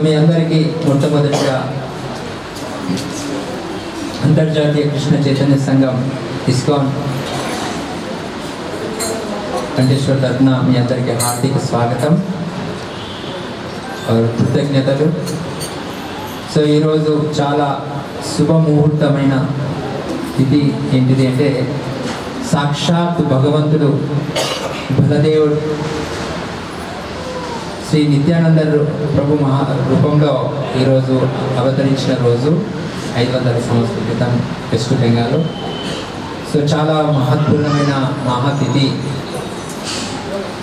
మీ అందరికీ మొట్టమొదటిగా అంతర్జాతీయ కృష్ణ చైతన్య సంఘం ఇస్కాన్ కంఠేశ్వర్ తరఫున మీ అందరికీ హార్దిక స్వాగతం కృతజ్ఞతలు. సో ఈరోజు చాలా శుభముహూర్తమైన ఇది ఏంటిది అంటే సాక్షాత్ భగవంతుడు బలదేవుడు శ్రీ నిత్యానంద ప్రభు రూపంలో ఈరోజు అవతరించిన రోజు 500 సంవత్సరాల క్రితం వెస్ట్ బెంగాల్. సో చాలా మహత్పూర్ణమైన మహాతిథి.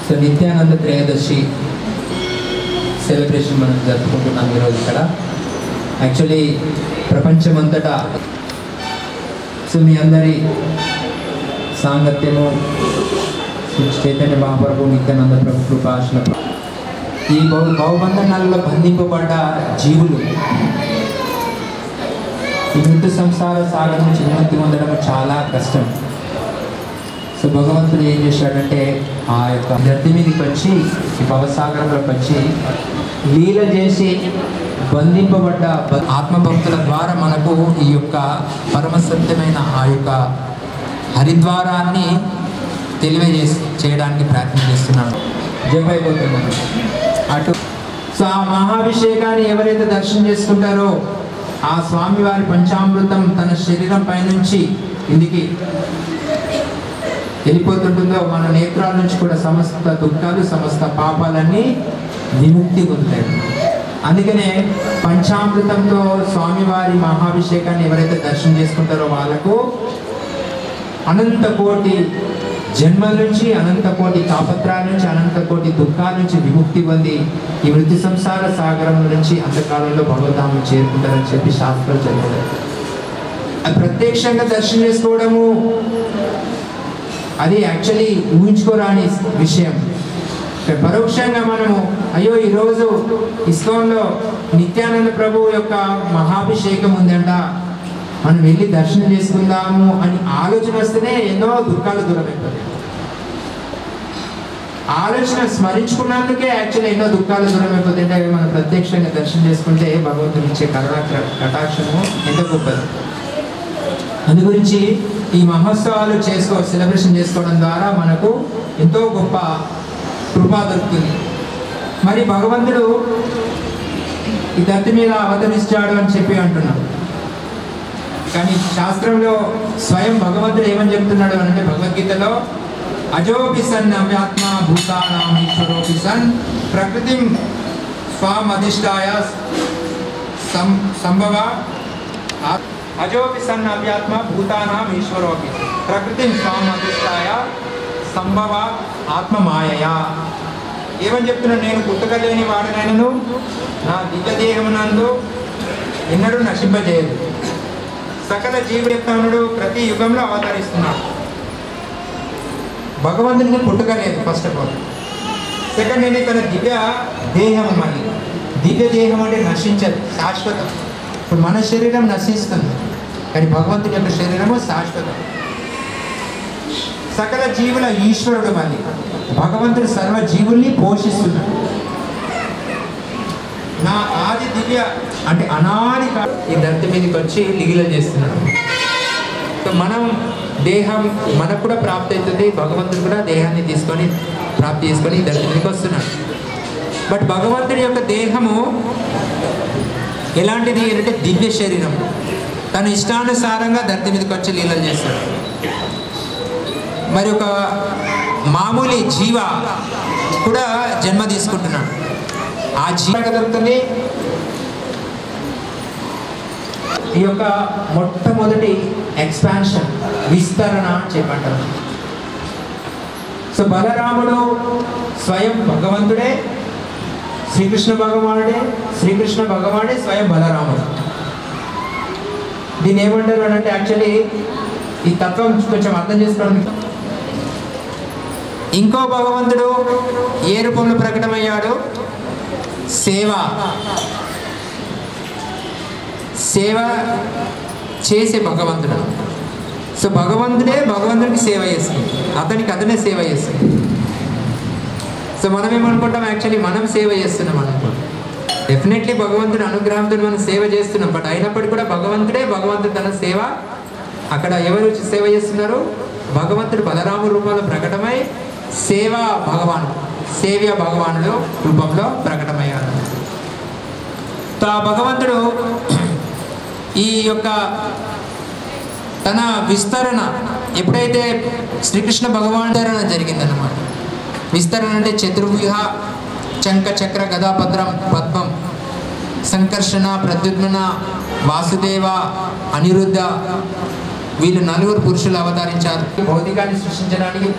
సో నిత్యానంద త్రయోదశి సెలబ్రేషన్ మనం జరుపుకుంటున్నాం ఈరోజు ఇక్కడ. యాక్చువల్లీ ప్రపంచమంతటా సో మీ అందరి సాంగత్యము చైతన్య మహాప్రభు నిత్యానంద ప్రభు కృపాశల ఈ భవబంధనాలలో బంధింపబడ్డ జీవులు ఈ మృత్యు సంసార సాగర్ నుంచి విముక్తి పొందడం చాలా కష్టం. సో భగవంతుడు ఏం చేశాడంటే ఆ యొక్క గడ్డి మీదకి వచ్చి ఈ భవసాగరంలోకి వచ్చి లీల చేసి బంధింపబడ్డ ఆత్మభక్తుల ద్వారా మనకు ఈ యొక్క పరమసత్యమైన ఆ యొక్క హరిద్వారాన్ని చేయడానికి ప్రయత్నం చేస్తున్నాడు. జపైపోతున్నాడు అటు. సో ఆ మహాభిషేకాన్ని ఎవరైతే దర్శనం చేసుకుంటారో ఆ స్వామివారి పంచామృతం తన శరీరం పైనుంచి ఇందుకి వెళ్ళిపోతుంటుందో మన నేత్రాల నుంచి కూడా సమస్త దుఃఖాలు సమస్త పాపాలన్నీ విముక్తి పొందుతాయి. అందుకనే పంచామృతంతో స్వామివారి మహాభిషేకాన్ని ఎవరైతే దర్శనం చేసుకుంటారో వాళ్ళకు అనంత కోటి జన్మల నుంచి అనంత కోటి తాపత్రాల నుంచి అనంత కోటి దుఃఖాల నుంచి విముక్తి పొంది ఈ మృత్యు సంసార సాగరం నుంచి అంతకాలంలో భగవద్ధామం చేరుకుంటారని చెప్పి శాస్త్రాలు చెప్తారు. అది ప్రత్యక్షంగా దర్శనం చేసుకోవడము అది యాక్చువల్లీ ఊహించుకోరాని విషయం. పరోక్షంగా మనము అయ్యో ఈరోజు ఇస్కాన్లో నిత్యానంద ప్రభు యొక్క మహాభిషేకం ఉందంట, మనం వెళ్ళి దర్శనం చేసుకుందాము అని ఆలోచన వస్తేనే ఎన్నో దుఃఖాలు దూరమైపోతాయి. ఆలోచన స్మరించుకున్నందుకే యాక్చువల్లీ ఎన్నో దుఃఖాలు దూరమైపోతాయి. అవి మనం ప్రత్యక్షంగా దర్శనం చేసుకుంటే భగవంతుడు ఇచ్చే కటాక్షము ఎంతో గొప్పది. అందు గురించి ఈ మహోత్సవాలు సెలబ్రేషన్ చేసుకోవడం ద్వారా మనకు ఎంతో గొప్ప కృప దొరుకుతుంది. మరి భగవంతుడు ఈ ధర్తి మీద అవతరిస్తాడు అని చెప్పి అంటున్నాం. కానీ శాస్త్రంలో స్వయం భగవంతుడు ఏమని చెప్తున్నాడు అంటే భగవద్గీతలో అజోపి సన్ అవ్యాత్మ భూతానాం ఈశ్వరోపి సన్ ప్రకృతిం స్వామధిష్టాయ సంభవ అజోపి సన్ అవ్యాత్మ భూతానాం ఈశ్వరోపి ప్రకృతిం స్వామధిష్టాయ సంభవ ఆత్మ మాయయా. ఏమని చెప్తున్నాడు? నేను పుట్టకలేని వాడనైనను నా దివ్యదేహమునందు ఎన్నడూ నశింపజేయదు. సకల జీవుడు ప్రతి యుగంలో అవతరిస్తున్నాడు. భగవంతునికి పుట్టుకలేదు ఫస్ట్ ఆఫ్ ఆల్. సెకండ్ ఏంటి? తన దివ్య దేహం. మళ్ళీ దివ్య దేహం అంటే నశించదు, శాశ్వతం. ఇప్పుడు మన శరీరం నశిస్తుంది కానీ భగవంతుని యొక్క శరీరము శాశ్వతం. సకల జీవుల ఈశ్వరుడు. మళ్ళీ భగవంతుడు సర్వ జీవుల్ని పోషిస్తున్నాడు. నా ఆది దివ్య అంటే అనాది ఈ ధర్తి మీదకి వచ్చి లీల చేస్తున్నాడు. సో మనం దేహం మనకు కూడా ప్రాప్తి అవుతుంది. భగవంతుడు కూడా దేహాన్ని తీసుకొని ప్రాప్తి చేసుకొని ఈ ధర్తి మీదకి వస్తున్నాడు. బట్ భగవంతుడి యొక్క దేహము ఎలాంటిది అంటే దివ్య శరీరం. తన ఇష్టానుసారంగా ధర్తి మీదకి వచ్చి లీలలు చేస్తాడు. మరి ఒక మామూలు జీవ కూడా జన్మ తీసుకుంటున్నాడు. ఆ జీవ దొరుకుతుంది. ఈ యొక్క మొట్టమొదటి ఎక్స్పాన్షన్ విస్తరణ చెప్పంటారు. సో బలరాముడు స్వయం భగవంతుడే, శ్రీకృష్ణ భగవానుడే స్వయం బలరాముడు. దీన్ని ఏమంటారు అంటే యాక్చువల్లీ ఈ తత్వం కొంచెం అర్థం చేసుకోవడానికి ఇంకో భగవంతుడు ఏ రూపంలో ప్రకటమయ్యాడు? సేవ చేసే భగవంతుడు. సో భగవంతుడికి సేవ చేస్తుంది, అతనే సేవ చేస్తుంది. సో మనం ఏమనుకుంటాం? యాక్చువల్లీ మనం సేవ చేస్తున్నాం అనుకుంటాం. డెఫినెట్లీ భగవంతుడి అనుగ్రహంతో మనం సేవ చేస్తున్నాం. బట్ అయినప్పటికీ కూడా భగవంతుడు తన సేవ అక్కడ ఎవరు సేవ చేస్తున్నారు? భగవంతుడు బలరాము రూపంలో ప్రకటమై సేవ్య భగవానుడు రూపంలో ప్రకటమయ్యాడు. ఆ భగవంతుడు ఈ యొక్క తన విస్తరణ ఎప్పుడైతే శ్రీకృష్ణ భగవాన్ జరిగిందన్నమాట. విస్తరణ అంటే చతుర్వ్యూహ, చంక చక్ర గదా పద్మం, సంకర్షణ, ప్రద్యుమ్న, వాసుదేవ, అనిరుద్ధ, వీళ్ళు 4 పురుషులు అవతరించారు. భౌతికాన్ని సృష్టించడానికి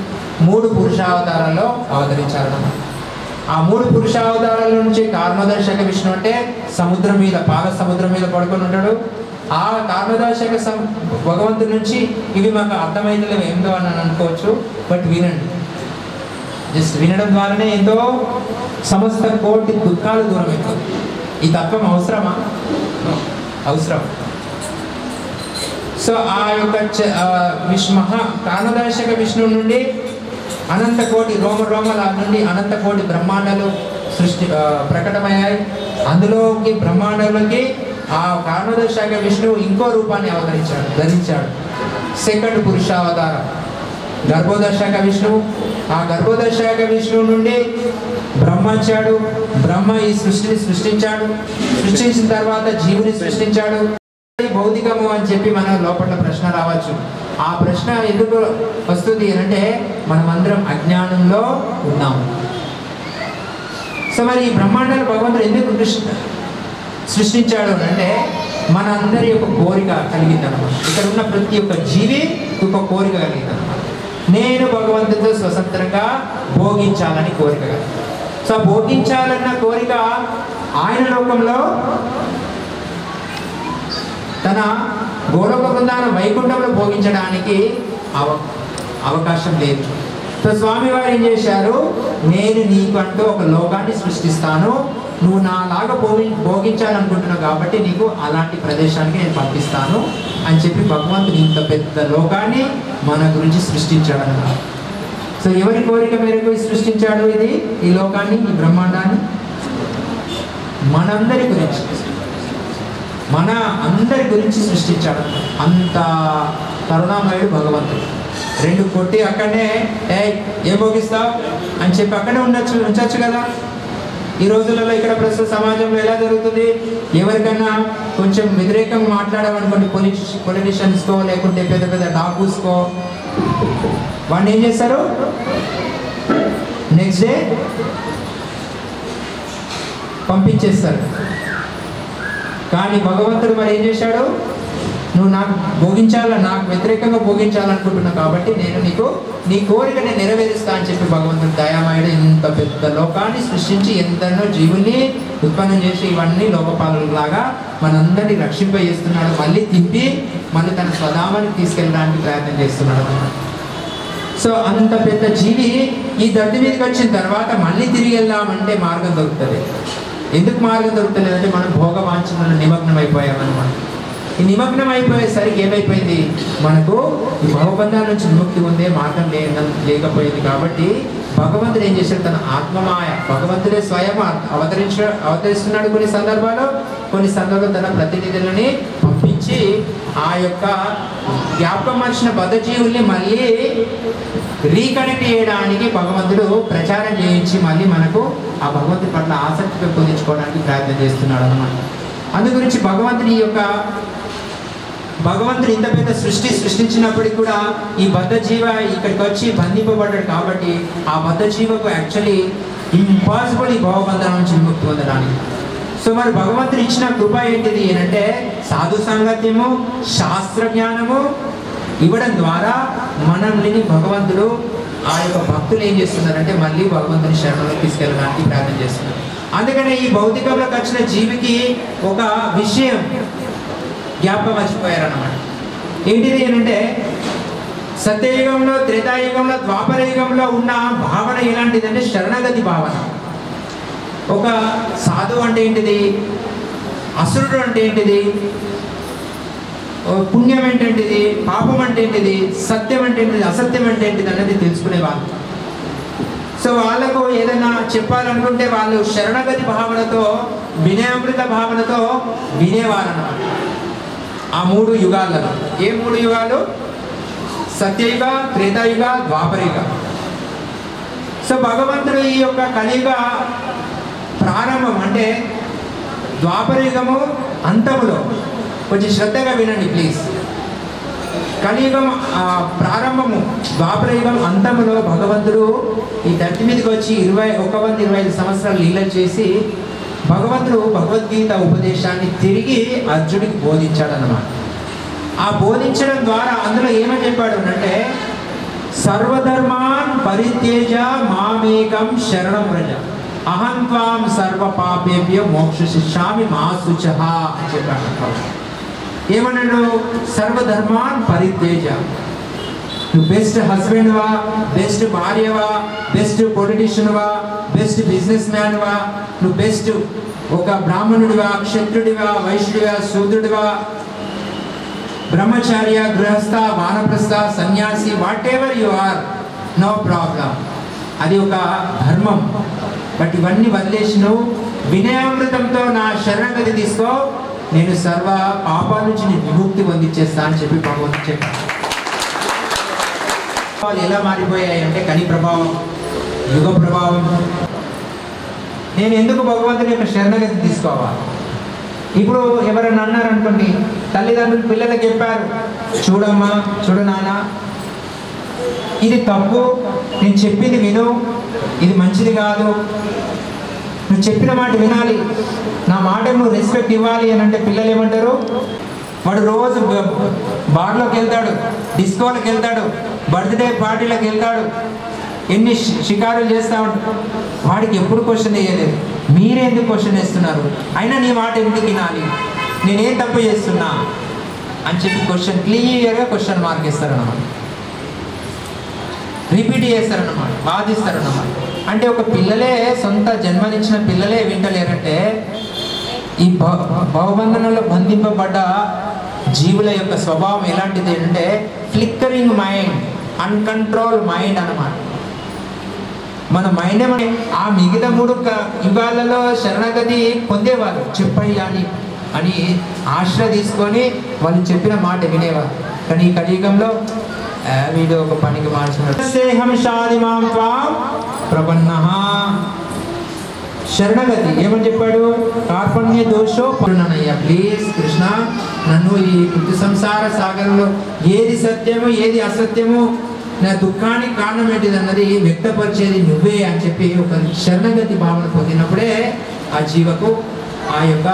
3 పురుషావతారాల్లో అవతరించారు. ఆ 3 పురుషావతారాల నుంచి కారణదర్శక విష్ణు అంటే సముద్రం మీద, పాల సముద్రం మీద పడుకొని ఉంటాడు. ఆ కారణదర్శక భగవంతుడి నుంచి ఇవి మాకు అర్థమైతలేవు ఏందో అని అనుకోవచ్చు. బట్ వినండి, జస్ట్ వినడం ద్వారానే ఎంతో సమస్త కోటి దుఃఖాలు దూరం అవుతుంది. ఈ తత్వం అవసరమా? అవసరం. సో ఆ యొక్క కారణదర్శక విష్ణువు నుండి అనంత కోటి రోమల నుండి అనంత కోటి బ్రహ్మాండాలు ప్రకటమయ్యాయి. అందులోకి బ్రహ్మాండంలోకి ఆ కారణదర్శక విష్ణువు ఇంకో రూపాన్ని ధరించాడు. సెకండ్ పురుషావతారం గర్భోదర్శక విష్ణువు. ఆ గర్భోదర్శక విష్ణువు నుండి బ్రహ్మ వచ్చాడు. బ్రహ్మ ఈ సృష్టిని సృష్టించాడు. సృష్టించిన తర్వాత జీవుని సృష్టించాడు. భౌతికము అని చెప్పి మన లోపల ప్రశ్న రావచ్చు. ఆ ప్రశ్న ఎందుకు వస్తుంది అంటే మనమందరం అజ్ఞానంలో ఉన్నాము. సో మరి ఈ బ్రహ్మాండాలు భగవంతుడు ఎందుకు సృష్టించాడు అంటే మన అందరి యొక్క కోరిక కలిగిందనమాట. ఇక్కడ ఉన్న ప్రతి ఒక్క జీవి ఒక కోరిక కలిగిందనమాట. నేను భగవంతుడితో స్వతంత్రంగా భోగించాలని కోరిక కలిగింది. సో భోగించాలన్న కోరిక ఆయన లోకంలో తన గోలోక బృందాన వైకుంఠంలో భోగించడానికి అవకాశం లేదు. సో స్వామివారు ఏం చేశారు? నేను నీకంటూ ఒక లోకాన్ని సృష్టిస్తాను, నువ్వు నాలాగా భోగించాలనుకుంటున్నావు కాబట్టి నీకు అలాంటి ప్రదేశానికి నేను పంపిస్తాను అని చెప్పి భగవంతుడు ఇంత పెద్ద లోకాన్ని మన గురించి సృష్టించాడు అన్నమాట. సో ఎవరి కోరిక మేరకు సృష్టించాడు ఈ లోకాన్ని, ఈ బ్రహ్మాండాన్ని? మనందరి గురించి సృష్టించాడు. అంత కరుణామయుడు భగవంతుడు. 2 కొట్టి అక్కడనే ఏం భోగిస్తావు అని చెప్పి అక్కడే ఉంచచ్చు కదా. ఈ రోజులలో ఇక్కడ ప్రస్తుత సమాజంలో ఎలా జరుగుతుంది? ఎవరికైనా కొంచెం వ్యతిరేకంగా మాట్లాడామనుకోండి, పొలిటీషియన్స్కో లేకుంటే పెద్ద పెద్ద డాకూస్కో, వాడిని ఏం చేస్తారు? నెక్స్ట్ డే పంపించేస్తారు. కానీ భగవంతుడు మరి ఏం చేశాడు? నువ్వు నాకు వ్యతిరేకంగా భోగించాలనుకుంటున్నావు కాబట్టి నేను నీ కోరికని నెరవేరుస్తా అని చెప్పి భగవంతుడు దయామయుడు ఇంత పెద్ద లోకాన్ని సృష్టించి ఎందరినో జీవుల్ని ఉత్పన్నం చేసి ఇవన్నీ లోకపాలలాగా మనందరినీ రక్షింపజేస్తున్నాడు. మళ్ళీ తిప్పి తన స్వధామానికి తీసుకెళ్ళడానికి ప్రయత్నం చేస్తున్నాడు అన్నమాట. సో అంత పెద్ద జీవి ఈ దర్ది మీదకి వచ్చిన తర్వాత మళ్ళీ తిరిగి వెళ్దామంటే మార్గం దొరుకుతుంది. ఎందుకు మార్గం దొరుకుతలేదు అంటే మనం భోగవాంఛనలో నిమగ్నం అయిపోయామన్నమాట. ఈ నిమగ్నం అయిపోయేసరికి ఏమైపోయింది? మనకు ఈ భవబంధాల నుంచి విముక్తి ఉందే మార్గం లేకపోయింది. కాబట్టి భగవంతుడు ఏం చేశాడు? తన ఆత్మమాయ భగవంతుడే స్వయం అవతరిస్తున్నాడు. కొన్ని సందర్భాల్లో తన ప్రతినిధులని పంపించి ఆ యొక్క జ్ఞాపకం వచ్చిన బద్ధజీవుల్ని మళ్ళీ రీకనెక్ట్ చేయడానికి భగవంతుడు ప్రచారం చేయించి మళ్ళీ మనకు ఆ భగవంతుడి పట్ల ఆసక్తి పెంపొందించుకోవడానికి ప్రయత్నం చేస్తున్నాడు అన్నమాట. అందు గురించి భగవంతుడు ఇంత పెద్ద సృష్టించినప్పటికీ కూడా ఈ బద్ధజీవ ఇక్కడికి వచ్చి బంధింపబడ్డాడు. కాబట్టి ఆ బద్ధజీవకు యాక్చువల్లీ ఇంపాసిబుల్ ఈ భవబంధనం నుంచి విముక్తి పొందడానికి. సో మరి భగవంతుడు ఇచ్చిన కృప ఏంటిది అంటే సాధు సాంగత్యము, శాస్త్ర జ్ఞానము ఇవ్వడం ద్వారా మనల్ని భగవంతుడు ఆ యొక్క భక్తులు ఏం చేస్తున్నారంటే మళ్ళీ భగవంతుని శరణంలో తీసుకెళ్ళడానికి ప్రయత్నం చేస్తున్నారు. అందుకనే ఈ భౌతికంలోకి వచ్చిన జీవికి ఒక విషయం జ్ఞాపకం మర్చిపోయారన్నమాట. ఏంటిది అంటే సత్యయుగంలో, త్రేతాయుగంలో, ద్వాపర యుగంలో ఉన్న భావన ఎలాంటిదంటే శరణగతి భావన. ఒక సాధువు అంటే ఏంటిది, అసురుడు అంటే ఏంటిది, పుణ్యం అంటే ఏంటిది, పాపం అంటే ఏంటిది, సత్యం అంటే ఏంటిది, అసత్యం అంటే ఏంటిది అనేది తెలుసుకునేవాళ్ళు. సో వాళ్ళకు ఏదైనా చెప్పాలనుకుంటే వాళ్ళు శరణగతి భావనతో వినయామృత భావనతో వినేవారన్నమాట. ఆ 3 యుగాలలో. ఏ 3 యుగాలు? సత్యయుగ, త్రేతాయుగ, ద్వాపరయుగ. సో భగవంతుడు ఈ యొక్క కలియుగ ప్రారంభం అంటే ద్వాపరయుగము అంతములో, కొంచెం శ్రద్ధగా వినండి ప్లీజ్. కలియుగం ప్రారంభము, ద్వాపరయుగం అంతములో భగవంతుడు ఈ ధర్తి మీదకి వచ్చి 2125 సంవత్సరాలు లీలలు చేసి భగవంతుడు భగవద్గీత ఉపదేశాన్ని తిరిగి అర్జునుడికి బోధించాడన్నమాట. ఆ బోధించడం ద్వారా అందులో ఏమని చెప్పాడు అంటే, సర్వధర్మాన్ పరిత్యజ మామేకం శరణం వ్రజ అహం త్వాం సర్వ పాపేభ్యో మోక్షయిష్యామి మా శుచః అని చెప్పాడు. ఏమన్నాడు? సర్వధర్మాన్ పరిత్యజ. నువ్వు బెస్ట్ హస్బెండ్వా, బెస్ట్ భార్యవా, బెస్ట్ పొలిటీషియన్వా, బెస్ట్ బిజినెస్ మ్యాన్వా, నువ్వు బెస్ట్ ఒక బ్రాహ్మణుడివా, క్షత్రుడివా, వైశ్యుడివా, శూద్రుడివా, బ్రహ్మచార్య, గృహస్థ, వానప్రస్థ, సన్యాసి, whatever you are, no problem. అది ఒక ధర్మం. బట్ ఇవన్నీ వదిలేసి నువ్వు వినయామృతంతో నా శరణగతి తీసుకో, నేను సర్వ పాపాల నుంచి నేను విముక్తి పొందించేస్తా అని చెప్పి భగవంతుడు చెప్పాడు. ఎలా మారిపోయాయి అంటే కలి ప్రభావం, యుగ ప్రభావం. నేను ఎందుకు భగవంతుని యొక్క శరణగతి తీసుకోవాలి? ఇప్పుడు ఎవరైనా అన్నారనుకోండి, తల్లిదండ్రులు పిల్లలకు చెప్పారు, చూడమ్మా, చూడు నాన్న, ఇది తప్పు, నేను చెప్పింది విను, ఇది మంచిది కాదు, నువ్వు చెప్పిన మాట వినాలి, నా మాటకు నువ్వు రెస్పెక్ట్ ఇవ్వాలి అని అంటే పిల్లలు ఏమంటారు? వాడు రోజు బార్లోకి వెళ్తాడు, డిస్కోలకు వెళ్తాడు, బర్త్డే పార్టీలకు వెళ్తాడు, ఎన్ని షికారులు చేస్తూ ఉంటాడు. వాడికి ఎప్పుడు క్వశ్చన్ వేయలేదు, మీరే ఎందుకు క్వశ్చన్ వేస్తున్నారు, అయినా నీ మాట ఎందుకు వినాలి, నేనేం తప్పు చేస్తున్నా అని చెప్పి క్లియర్గా క్వశ్చన్ మార్క్ ఇస్తారన్నమాట, రిపీట్ చేస్తారన్నమాట, బాధిస్తారన్నమాట. అంటే ఒక పిల్లలే, సొంత జన్మనిచ్చిన పిల్లలే వింటలేరంటే ఈ భవబంధనంలో బంధింపబడ్డ జీవుల యొక్క స్వభావం ఎలాంటిది అంటే ఫ్లిక్కరింగ్ మైండ్, అన్కంట్రోల్ మైండ్ అన్నమాట. మన మైండ్ ఆ మిగతా 3 యుగాలలో శరణగతి పొందేవారు, చెప్పయ్యా అని ఆశ్ర తీసుకొని వాళ్ళు చెప్పిన మాట వినేవారు. కానీ ఈ కలియుగంలో వీడు ఒక పనికి మార్చినాడు. శరణగతి ఏమని చెప్పాడు? కార్పణ్య దోషో పడునయ్యా, ప్లీజ్ కృష్ణ, నన్ను ఈ పుట్టి సంసార సాగరంలో ఏది సత్యము ఏది అసత్యము, నా దుఃఖానికి కారణం ఏంటిది అన్నది వ్యక్తపరిచేది నువ్వే అని చెప్పి ఒక శరణగతి భావన పొందినప్పుడే ఆ జీవకు ఆ యొక్క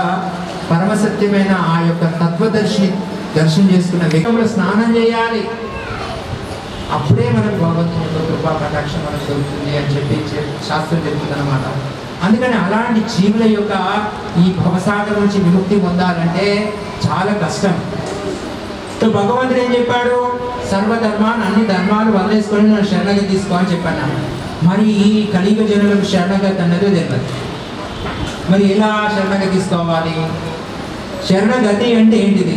పరమసత్యమైన ఆ యొక్క తత్వదర్శిని దర్శనం చేసుకున్న వ్యక్తిలో స్నానం చేయాలి. అప్పుడే మనకు భగవంతుని యొక్క కృపా కటాక్షం మనకు దొరుకుతుంది అని చెప్పి శాస్త్రం చెప్తుంది అనమాట. అందుకని అలాంటి జీవుల యొక్క ఈ భవసాగరం నుంచి విముక్తి పొందాలంటే చాలా కష్టం. భగవంతుడు ఏం చెప్పాడు? సర్వధర్మాన్ని, అన్ని ధర్మాలు వదిలేసుకొని నన్ను శరణగతి తీసుకో అని చెప్పాను. మరి ఈ కలియుగ జనులకు శరణగతి అన్నది తెలియదు. మరి ఎలా శరణగతి తీసుకోవాలి? శరణగతి అంటే ఏంటిది?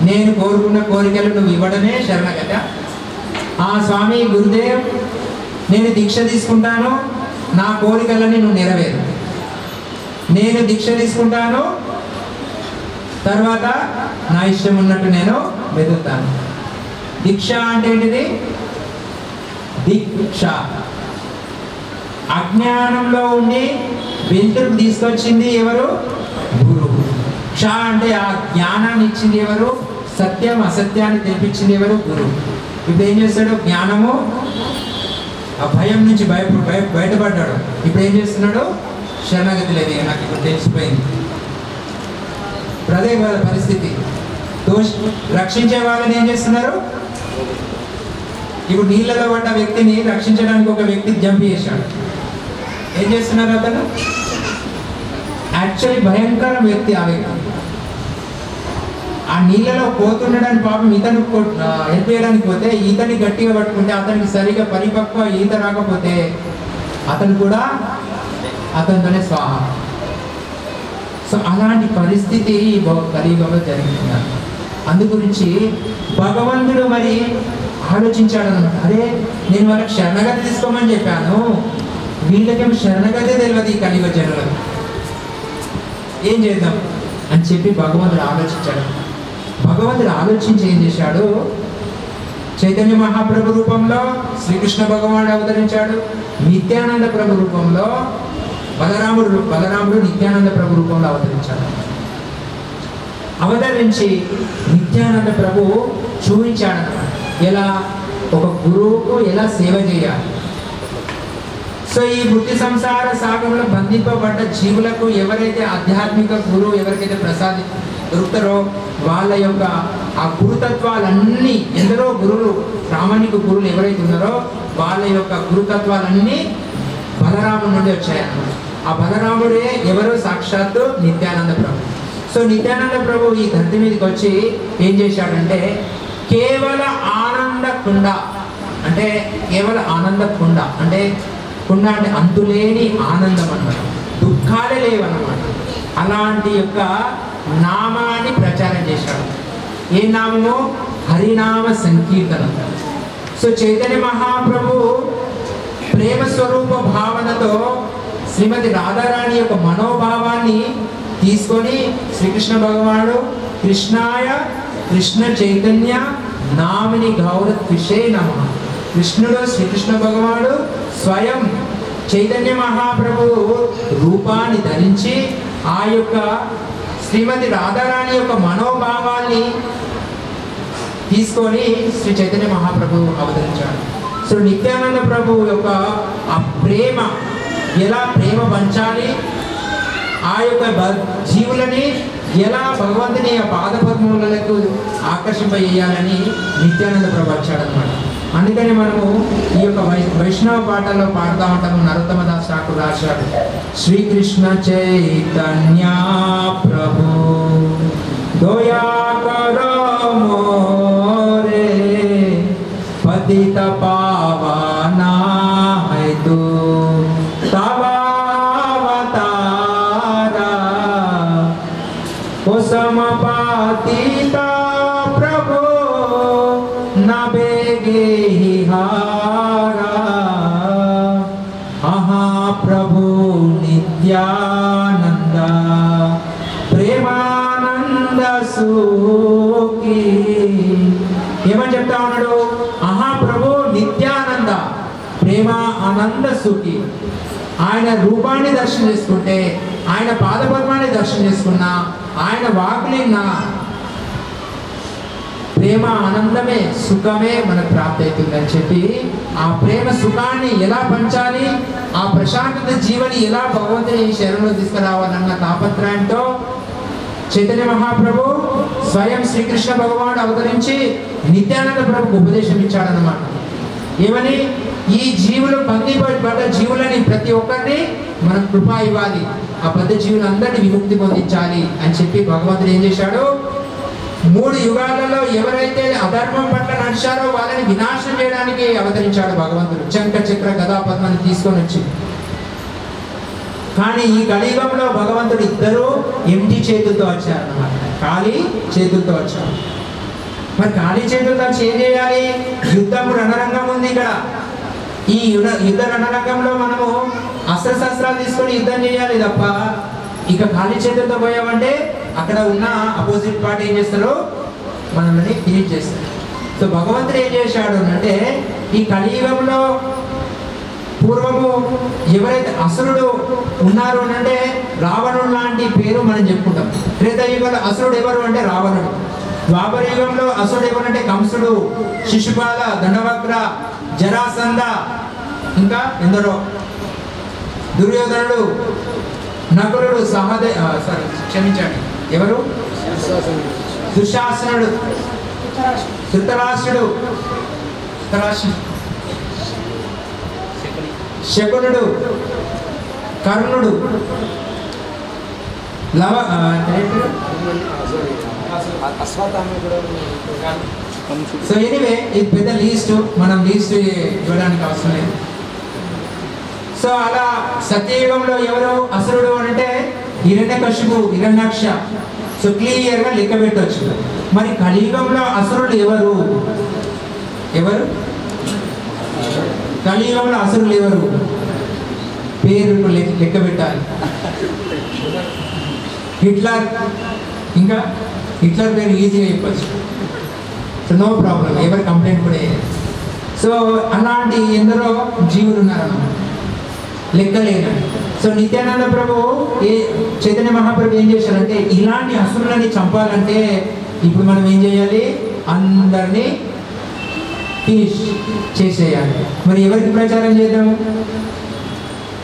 నేను కోరుకున్న కోరికలు నువ్వు ఇవ్వడమే శరణగత. ఆ స్వామి గురుదేవ్, నేను దీక్ష తీసుకుంటాను, నా కోరికలని నువ్వు నెరవేరు. నేను దీక్ష తీసుకుంటాను, తర్వాత నా ఇష్టం ఉన్నట్టు నేను వెతుకుతాను. దీక్ష అంటే ఏంటిది? దీక్ష అజ్ఞానంలో ఉండి వెలుతురు తీసుకొచ్చింది ఎవరు? గురువు. క్ష అంటే ఆ జ్ఞానాన్ని ఇచ్చింది ఎవరు? సత్యం అసత్యాన్ని తెప్పించింది ఎవరు? గురువు. ఇప్పుడు ఏం చేస్తాడు? జ్ఞానము ఆ భయం నుంచి బయటపడ్డాడు. ఇప్పుడు ఏం చేస్తున్నాడు? శరణగతి లేదు, నాకు ఇప్పుడు తెలిసిపోయింది. అదే పరిస్థితి. రక్షించే వాళ్ళని ఏం చేస్తున్నారు? ఇప్పుడు నీళ్ళలో పడ్డ వ్యక్తిని రక్షించడానికి ఒక వ్యక్తి జంప్ చేశాడు. ఏం చేస్తున్నారు? అతను యాక్చువల్లీ భయంకర వ్యక్తి. ఆ వ్యక్తి ఆ నీళ్ళలో పోతుండడానికి పాపం ఇతను హెల్ప్ చేయడానికి పోతే ఈతని గట్టిగా పట్టుకుంటే అతనికి సరిగా పరిపక్వ ఈత రాకపోతే అతను కూడా అతనితోనే స్వాహ. సో అలాంటి పరిస్థితి కలియుగంలో జరుగుతున్నారు. అందు గురించి భగవంతుడు మరి ఆలోచించాడు అనమాట. అరే, నేను వాళ్ళకి శరణగతి తీసుకోమని చెప్పాను, వీళ్ళకేమో శరణగతి తెలియదు ఈ కలియుగ జనులకు. ఏం చేద్దాం అని చెప్పి భగవంతుడు ఆలోచించాడు. భగవంతుడు ఆలోచించి ఏం చేశాడు, చైతన్య మహాప్రభు రూపంలో శ్రీకృష్ణ భగవానుడు అవతరించాడు. నిత్యానంద ప్రభు రూపంలో బలరాముడు నిత్యానంద ప్రభు రూపంలో అవతరించాడు. అవతరించి నిత్యానంద ప్రభు చూపించాడన్నమాట ఎలా ఒక గురువుకు ఎలా సేవ చేయాలి. సో ఈ వృత్తి సంసార సాగంలో బంధింపబడ్డ జీవులకు ఎవరైతే ఆధ్యాత్మిక గురువు ఎవరికైతే దొరుకుతారో వాళ్ళ యొక్క ఆ గురుతత్వాలన్నీ, ఎందరో గురువులు ప్రామాణిక గురువులు ఎవరైతే ఉన్నారో వాళ్ళ యొక్క గురుతత్వాలన్నీ బలరాముడి నుండి వచ్చాయన్నమాట. ఆ బలరాముడే ఎవరో సాక్షాత్తు నిత్యానంద ప్రభు. సో నిత్యానంద ప్రభు ఈ ధరతి మీదకి వచ్చి ఏం చేశాడంటే కేవల ఆనంద కుండ, అంటే కేవల ఆనంద కుండ అంటే కుండ అంటే అంతులేని ఆనందం అన్నమాట, దుఃఖాలే లేవన్నమాట. అలాంటి యొక్క నామాన్ని ప్రచారం చేశాడు. ఏ నామము? హరినామ సంకీర్తనం. సో చైతన్య మహాప్రభు ప్రేమ స్వరూప భావనతో శ్రీమతి రాధారాణి యొక్క మనోభావాన్ని తీసుకొని శ్రీకృష్ణ భగవానుడు కృష్ణాయ కృష్ణ చైతన్య నామిని గౌరత్విషే నమః. కృష్ణుడు శ్రీకృష్ణ భగవానుడు స్వయం చైతన్య మహాప్రభు రూపాన్ని ధరించి ఆ యొక్క శ్రీమతి రాధారాణి యొక్క మనోభావాన్ని తీసుకొని శ్రీ చైతన్య మహాప్రభు అవతరించాడు. సో నిత్యానంద ప్రభు యొక్క ఆ ప్రేమ, ఎలా ప్రేమ పంచాలి, ఆ యొక్క జీవులని ఎలా భగవంతుని పాదపద్మములకు ఆకర్షింపజేయాలని నిత్యానంద ప్రభు వచ్చాడనమాట. అందుకని మనము ఈ యొక్క వైష్ణవ పాటల్లో పాడుతూ ఉంటాము. నరోత్తమ దాస్ ఠాకూర్ రాశాడు, శ్రీకృష్ణ చైతన్య ప్రభు దయా కరో మోరే పతిత పావనా హై తు తవా అవతారా ఓ సమపాతితా ప్రభు నబేగే హారా ఆహా ప్రభు నిత్యానంద ప్రేమానంద సుఖీ. ఏమని చెప్తా ఉన్నాడు? ఆహా ప్రభు నిత్యానంద ప్రేమ ఆనంద సుఖీ. ఆయన రూపాన్ని దర్శనం చేసుకుంటే, ఆయన పాదపద్మాన్ని దర్శనం చేసుకున్నా, ఆయన వాకులిన్నా ప్రేమ ఆనందమే సుఖమే మనకు ప్రాప్తి అవుతుందని చెప్పి ఆ ప్రేమ సుఖాన్ని ఎలా పంచాలి, ఆ ప్రశాంతత జీవని ఎలా భగవంతుని శరణంలో తీసుకురావాలన్న తాపత్రయంతో చైతన్య మహాప్రభు స్వయం శ్రీకృష్ణ భగవానుడు అవతరించి నిత్యానంద ప్రభుకు ఉపదేశం ఇచ్చాడనమాట. ఏమని? ఈ జీవులు బంధింపబడ్డ జీవులని ప్రతి ఒక్కరిని మనం కృప ఇవ్వాలి, ఆ పెద్ద జీవులందరినీ విముక్తి పొందించాలి అని చెప్పి భగవంతుడు ఏం చేశాడు? 3 యుగాలలో ఎవరైతే అధర్మం పట్ల నడిచారో వాళ్ళని వినాశనం చేయడానికి అవతరించాడు భగవంతుడు. చంక చక్ర గదా పద్మాన్ని తీసుకొని వచ్చి. కానీ ఈ కలియుగంలో భగవంతుడు ఇద్దరు ఎంటీ చేతులతో వచ్చారు అన్నమాట, ఖాళీ చేతులతో వచ్చారు. మరి ఖాళీ చేతులతో వచ్చి ఏం చేయాలి? యుద్ధం రణరంగం ఉంది ఇక్కడ. ఈ యుద్ధ రణరంగంలో మనము అస్త్రశస్త్రాలు తీసుకొని యుద్ధం చేయాలి తప్ప ఇక ఖాళీ చేతులతో పోయామంటే అక్కడ ఉన్న అపోజిట్ పార్టీ ఏం చేస్తారో మనల్ని ఫినిష్ చేస్తారు. సో భగవంతుడు ఏం చేశాడు అంటే ఈ కలియుగంలో పూర్వము ఎవరైతే అసురుడు ఉన్నారు అంటే రావణుడు లాంటి పేరు మనం చెప్పుకుంటాం. త్రేతాయుగంలో అసురుడు ఎవరు అంటే రావణుడు. ద్వాపర యుగంలో అసురుడు ఎవరు అంటే కంసుడు, శిశుపాల, దండవక్ర, జరాసంధ, ఇంకా ఎందరో, దుర్యోధనుడు, నకులుడు, క్షమించండి ఎవరు, దుశ్శాసనుడు, ధృతరాష్ట్రుడు, శకునుడు, కర్ణుడు, సో ఎనీవే ఇది పెద్ద లీస్ట్, మనం లీస్ట్ ఇవ్వడానికి అవసరం లేదు. సో అలా సత్యయుగంలో ఎవరు అసురుడు అంటే హిరణ్యకశిపు, హిరణ్యాక్ష. సో క్లియర్గా లెక్క పెట్టవచ్చు. మరి కలియుగంలో అసురులు ఎవరు? కలియుగంలో అసురులు ఎవరు? పేరు లెక్క పెట్టాలి. హిట్లర్, ఇంకా హిట్లర్ పేరు ఈజీగా చెప్పచ్చు. సో నో ప్రాబ్లం, ఎవరి కంప్లైంట్ కూడా వేయదు. సో అలాంటి ఎందరో జీవులు ఉన్నారన్నమాట, లెక్కలేనండి. సో నిత్యానంద ప్రభు చైతన్య మహాప్రభు ఏం చేశారంటే, ఇలాంటి అసురులని చంపాలంటే ఇప్పుడు మనం ఏం చేయాలి, అందరినీ ఫినిష్ చేసేయాలి. మరి ఎవరికి ప్రచారం చేద్దాం,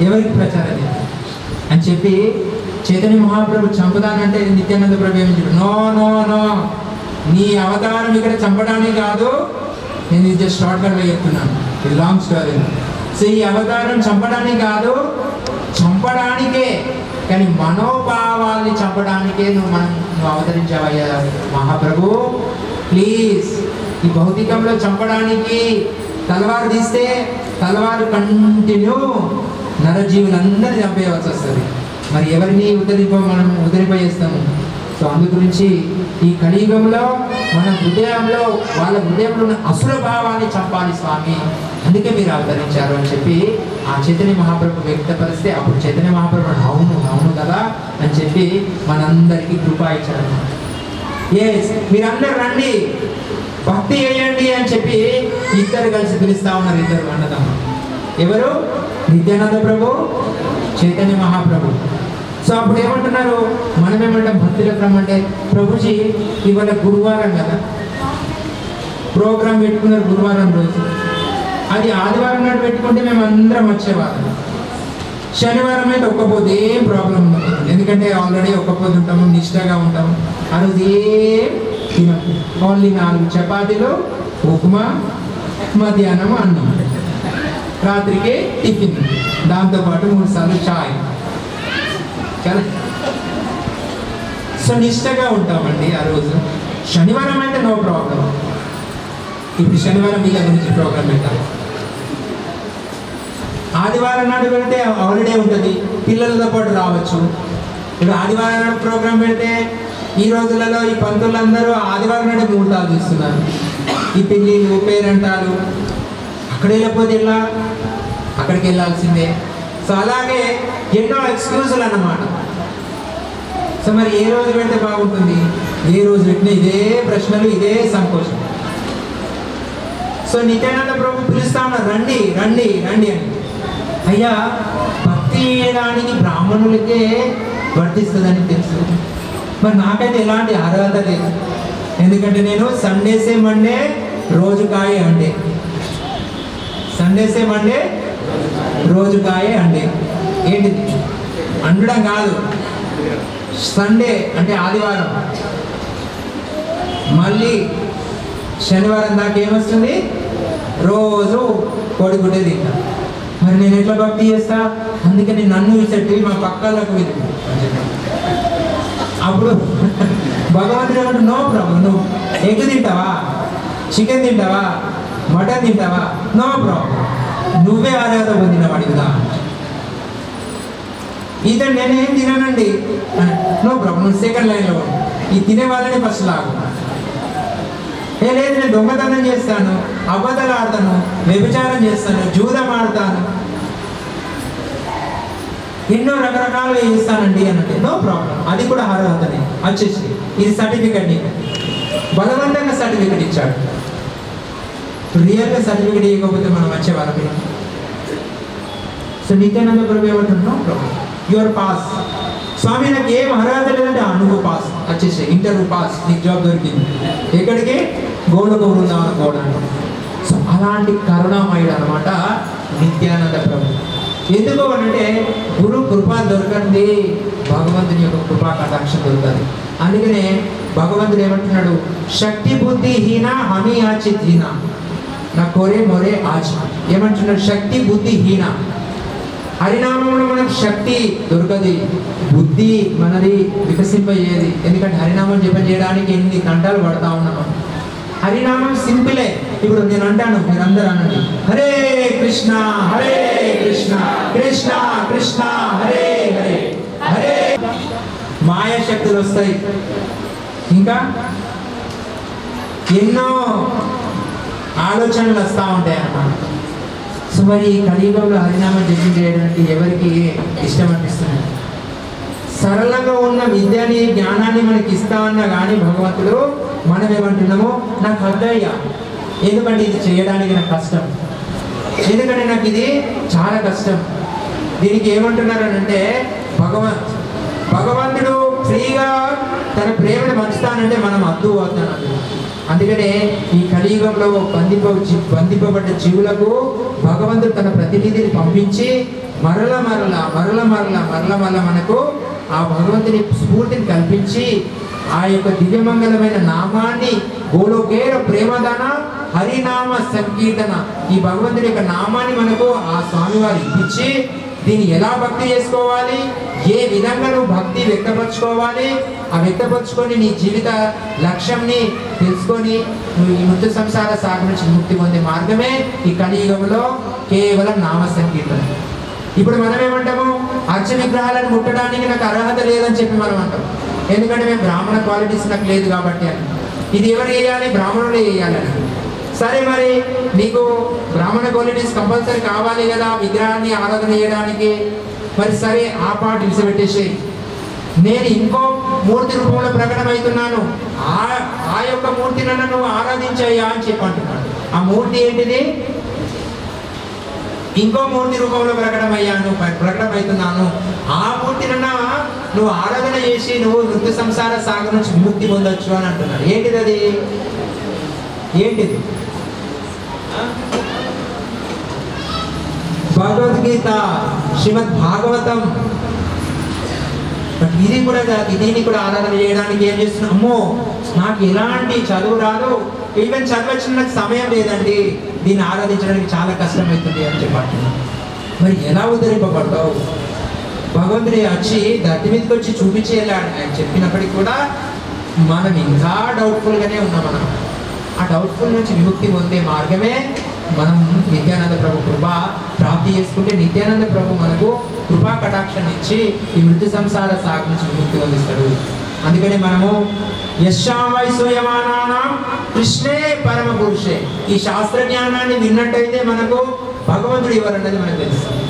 ఎవరికి ప్రచారం చేద్దాం అని చెప్పి చైతన్య మహాప్రభు చంపుదానంటే నిత్యానంద ప్రభు ఏమి చెప్పాడు, నో నో నో, నీ అవతారం ఇక్కడ చంపడానికి కాదు, నేను ఇది జస్ట్ షార్ట్కట్లో చెప్తున్నాను, ఇది లాంగ్ స్టోరీ. సో ఈ అవతారం చంపడానికి కాదు, చంపడానికే, కానీ మనోభావాల్ని చంపడానికే నువ్వు అవతరించావయ్యా మహాప్రభు. ప్లీజ్, ఈ భౌతికంలో చంపడానికి తలవారు తీస్తే తలవారు కంటిన్యూ నరజీవులందరినీ చంపేయవలసి వస్తుంది. మరి ఎవరిని మనం ఉద్ధరింపజేస్తాము. సో అందు గురించి ఈ కలియుగంలో మన హృదయంలో, వాళ్ళ హృదయంలో ఉన్న అసుర భావాన్ని చంపాలి స్వామి, అందుకే మీరు అవతరించారు అని చెప్పి ఆ చైతన్య మహాప్రభు వ్యక్తపరిస్తే అప్పుడు చైతన్య మహాప్రభు అవును అవును కదా అని చెప్పి మనందరికీ కృప ఇచ్చారు. ఎస్, మీరందరూ రండి, భక్తి చేయండి అని చెప్పి ఇద్దరు కలిసి పిలుస్తా ఉన్నారు. ఇద్దరు అన్నదమ్ములు. ఎవరు? నిత్యానంద ప్రభు, చైతన్య మహాప్రభు. సో అప్పుడు ఏమంటున్నారు, మనమేమంటాం భక్తులకు రమ్మంటే, ప్రభుజీ ఇవాళ గురువారం కదా, ప్రోగ్రాం పెట్టుకున్నారు గురువారం రోజు, అది ఆదివారం నాడు పెట్టుకుంటే మేము అందరం వచ్చేవాళ్ళం. శనివారం అయితే ఒక్కపోతే ఏం ప్రాబ్లం ఉండదు, ఎందుకంటే ఆల్రెడీ ఒక్కపోతే ఉంటాము, నిష్ఠగా ఉంటాము. ఆ రోజు ఏం తినం, ఓన్లీ 4 చపాతీలు, ఉప్మా, మధ్యాహ్నం అన్నం, రాత్రికి టిఫిన్, దాంతోపాటు 3 సార్లు చాయ్. సో నిష్ఠగా ఉంటామండి ఆ రోజు. శనివారం అయితే నో ప్రాబ్లం. ఇప్పుడు శనివారం వీళ్ళ గురించి ప్రోగ్రామ్ పెట్టాలి. ఆదివారం నాడు పెడితే హాలిడే ఉంటుంది, పిల్లలతో పాటు రావచ్చు. ఇప్పుడు ఆదివారం నాడు ప్రోగ్రాం పెడితే ఈ రోజులలో ఈ పంతులందరూ ఆదివారం నాడే ముహూర్తాలు తీస్తున్నారు. ఈ పెళ్ళిళ్ళు, పేరంటాలు, అక్కడ వెళ్ళకపోతే ఎలా, అక్కడికి వెళ్ళాల్సిందే. సో అలాగే ఎన్నో ఎక్స్క్యూజులు అన్నమాట. సో మరి ఏ రోజు పెడితే బాగుంటుంది, ఏ రోజు పెట్టినా ఇదే ప్రశ్నలు, ఇదే సంకోచం. సో నిత్యానంద ప్రభు పిలుస్తా ఉన్నారు, రండి రండి రండి అని. అయ్యా, భక్తి చేయడానికి బ్రాహ్మణులకే వర్తిస్తుందని తెలుసు, మరి నాకైతే ఎలాంటి అర్హత లేదు. ఎందుకంటే నేను సండేసే మండే రోజు కాయ అండే, సండేసే మండే రోజు కాయ అండే. ఏంటిది అండడం కాదు, సండే అంటే ఆదివారం, మళ్ళీ శనివారం దాకా ఏమొస్తుంది, రోజు కోడిగుడ్డే తింటా. మరి నేను ఎట్లా భక్తి చేస్తా, అందుకని నన్ను విసెట్టి మా పక్కలకు విధి. అప్పుడు భగవంతుడు ఏమంటే, నో ప్రాబ్లం, నువ్వు ఎగ్ తింటావా, చికెన్ తింటావా, మటన్ తింటావా, నో ప్రాబ్లం, నువ్వే అర్హత పొందిన వాడిగా. ఇతను నేనేం తినానండి, నో ప్రాబ్లం, నువ్వు సెకండ్ లైన్లో ఈ తినే వాళ్ళని ఫస్ట్ లాగు. లేదు నేను దొంగతనం చేస్తాను, అబద్ధాలు ఆడతాను, వ్యభిచారం చేస్తాను, జూదం ఆడతాను, ఎన్నో రకరకాలుగా చేస్తానండి అనంటే నో ప్రాబ్లం, అది కూడా అర్హతనే వచ్చేసి. ఇది సర్టిఫికెట్, నీకు బలవంతంగా సర్టిఫికెట్ ఇచ్చాడు. రియల్గా సర్టిఫికెట్ ఇవ్వకపోతే మనం వచ్చేవాళ్ళం. సో నిత్యానంద ప్రభు ఏమంటారు, నో ప్రాబ్లం, యువర్ పాస్. స్వామి నాకు ఏం అర్హత లేదంటే నువ్వు పాస్, వచ్చేసి ఇంటర్వ్యూ పాస్, నీకు జాబ్ దొరికింది. ఎక్కడికి? గోడకు బృందావన గోడ. సో అలాంటి కరుణామయుడు అనమాట నిత్యానంద ప్రభు. ఎందుకు అంటే గురు కృప దొరకండి, భగవంతుని యొక్క కృపా కటాక్షం దొరకదు. అందుకనే భగవంతుడు ఏమంటున్నాడు, శక్తి బుద్ధి హీన హమి ఆచిత్ హీన నా కోరే మోరే ఆచ. ఏమంటున్నాడు, శక్తి బుద్ధి హీన. హరినామంలో మనకు శక్తి దొరకది, బుద్ధి మనది వికసింపయ్యేది. ఎందుకంటే హరినామం జపం చేయడానికి ఎన్ని గంటలు పడతా ఉన్నాము. హరినామం సింపులే. ఇప్పుడు నేను అంటాను, మీరు అందరూ అనండి, హరే కృష్ణ కృష్ణ కృష్ణ హరే హరే హరే. మాయా శక్తులు వస్తాయి, ఇంకా ఎన్నో ఆలోచనలు వస్తూ ఉంటాయి అన్నమాట. సో మరి కలియుగంలో హరినామం జపం చేయడానికి ఎవరికి ఇష్టం అనిపిస్తుంది? సరళంగా ఉన్న విద్యని జ్ఞానాన్ని మనకి ఇస్తా అన్నా కానీ భగవంతుడు మనం ఏమంటున్నాము, నాకు అద్దయ్యా, ఎందుకంటే ఇది చేయడానికి నాకు కష్టం, ఎందుకంటే నాకు ఇది చాలా కష్టం. దీనికి ఏమంటున్నారు అంటే భగవంతుడు ఫ్రీగా తన ప్రేమను పంచుతానంటే మనం అద్దు అవుతాను. అందుకనే ఈ కలియుగంలో బంధింపబడ్డ జీవులకు భగవంతుడు తన ప్రతినిధిని పంపించి మరల మనకు ఆ భగవంతుని స్ఫూర్తిని కల్పించి ఆ యొక్క దివ్యమంగళమైన నామాన్ని గోలోకేర ప్రేమదాన హరినామ సంకీర్తన, ఈ భగవంతుడి యొక్క నామాన్ని మనకు ఆ స్వామివారు ఇప్పించి దీన్ని ఎలా భక్తి చేసుకోవాలి, ఏ విధంగా నువ్వు భక్తి వ్యక్తపరచుకోవాలి, ఆ వ్యక్తపరచుకొని నీ జీవిత లక్ష్యంని తెలుసుకొని నువ్వు ఈ మృత్యు సంసార సాగర్ నుంచి ముక్తి పొందే మార్గమే ఈ కలియుగంలో కేవలం నామ సంకీర్తన. ఇప్పుడు మనం ఏమంటాము, అర్చ విగ్రహాలను ముట్టడానికి నాకు అర్హత లేదని చెప్పి మనం అంటాం. ఎందుకంటే మేము బ్రాహ్మణ క్వాలిటీస్ నాకు లేదు కాబట్టి అని. ఇది ఎవరు వేయాలి, బ్రాహ్మణులు వేయాలని. సరే, మరి నీకు బ్రాహ్మణ క్వాలిటీస్ కంపల్సరీ కావాలి కదా విగ్రహాన్ని ఆరాధన చేయడానికి. మరి సరే, ఆ పాట విడిచిపెట్టేసి నేను ఇంకో మూర్తి రూపంలో ప్రకటమవుతున్నాను, ఆ యొక్క మూర్తిని నువ్వు ఆరాధించాయా అని చెప్పి అంటున్నాడు. ఆ మూర్తి ఏంటిది? ఇంకో మూర్తి రూపంలో ప్రకటమవుతున్నాను, ఆ మూర్తినన్నా నువ్వు ఆరాధన చేసి నువ్వు మృత్యు సంసార సాగర్ నుంచి విముక్తి పొందొచ్చు అని అంటున్నాడు. ఏంటిది అది? ఏంటిది? భగవద్గీత, శ్రీమద్ భాగవతం. దీన్ని కూడా ఆరాధన చేయడానికి ఏం చేస్తున్నా, అమ్మో నాకు ఎలాంటి చదువు రాదు, ఈవెన్ చదవచ్చిన సమయం లేదండి, దీన్ని ఆరాధించడానికి చాలా కష్టమవుతుంది అని చెప్పంటున్నాను. మరి ఎలా ఉద్ధరింపబడతావు? భగవంతుడి వచ్చి దత్తి మీదకి వచ్చి చూపించేయాలని ఆయన చెప్పినప్పటికీ కూడా మనం ఇంకా డౌట్ఫుల్గానే ఉన్నాం. మనం ఆ డౌట్ఫుల్ నుంచి విముక్తి పొందే మార్గమే మనం నిత్యానంద ప్రభు కృప ప్రాప్తి చేసుకుంటే నిత్యానంద ప్రభు మనకు కృపా కటాక్షాన్ని ఇచ్చి ఈ మృత్యు సంసార సాగర్ నుంచి విముక్తి పొందిస్తాడు. అందుకని మనము యశావైసూయమానానాం కృష్ణే పరమ పురుషే, ఈ శాస్త్ర జ్ఞానాన్ని విన్నట్టయితే మనకు భగవంతుడు ఎవరన్నది మనకు తెలుస్తుంది.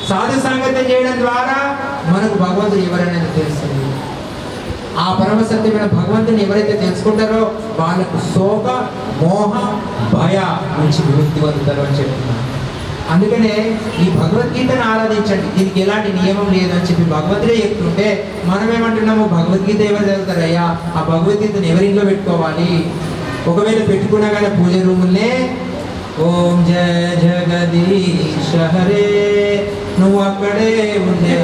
సాధు సంగతం చేయడం ద్వారా మనకు భగవంతుడు ఎవరనేది తెలుస్తుంది. ఆ పరమ సత్యమైన భగవంతుని ఎవరైతే తెలుసుకుంటారో వాళ్ళకు శోక మోహ భయ నుంచి విముక్తి పొందుతారు అని చెప్తున్నారు. అందుకనే ఈ భగవద్గీతను ఆరాధించండి, దీనికి ఎలాంటి నియమం లేదు అని చెప్పి భగవంతుడే చెప్తుంటే మనం ఏమంటున్నాము, భగవద్గీత ఎవరు చదువుతారయ్యా, ఆ భగవద్గీతను ఎవరింట్లో పెట్టుకోవాలి? ఒకవేళ పెట్టుకున్నా కానీ పూజ రూములనే ఓం జయ జగదీశ హరే నువ్వు అక్కడే ఉండే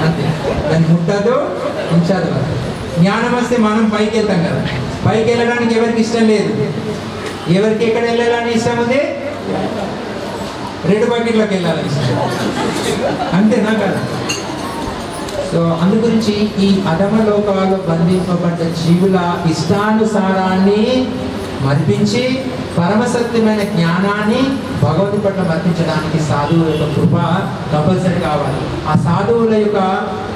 అంతే, దాన్ని ముట్టదు ఉంచదు. జ్ఞానం వస్తే మనం పైకి వెళ్తాం కదా, పైకి వెళ్ళడానికి ఎవరికి ఇష్టం లేదు. ఎవరికి ఎక్కడ వెళ్ళాలని ఇష్టం ఉంది? 2 బకెట్లోకి వెళ్ళాలని ఇష్టం, అంతేనా కదా? సో అందు గురించి ఈ అధమ లోకాల్లో బంధింపబడ్డ జీవుల ఇష్టానుసారాన్ని మరిపించి పరమసత్యమైన జ్ఞానాన్ని భగవతి పట్ల మర్పించడానికి సాధువుల యొక్క కృప కంపల్సరీ కావాలి. ఆ సాధువుల యొక్క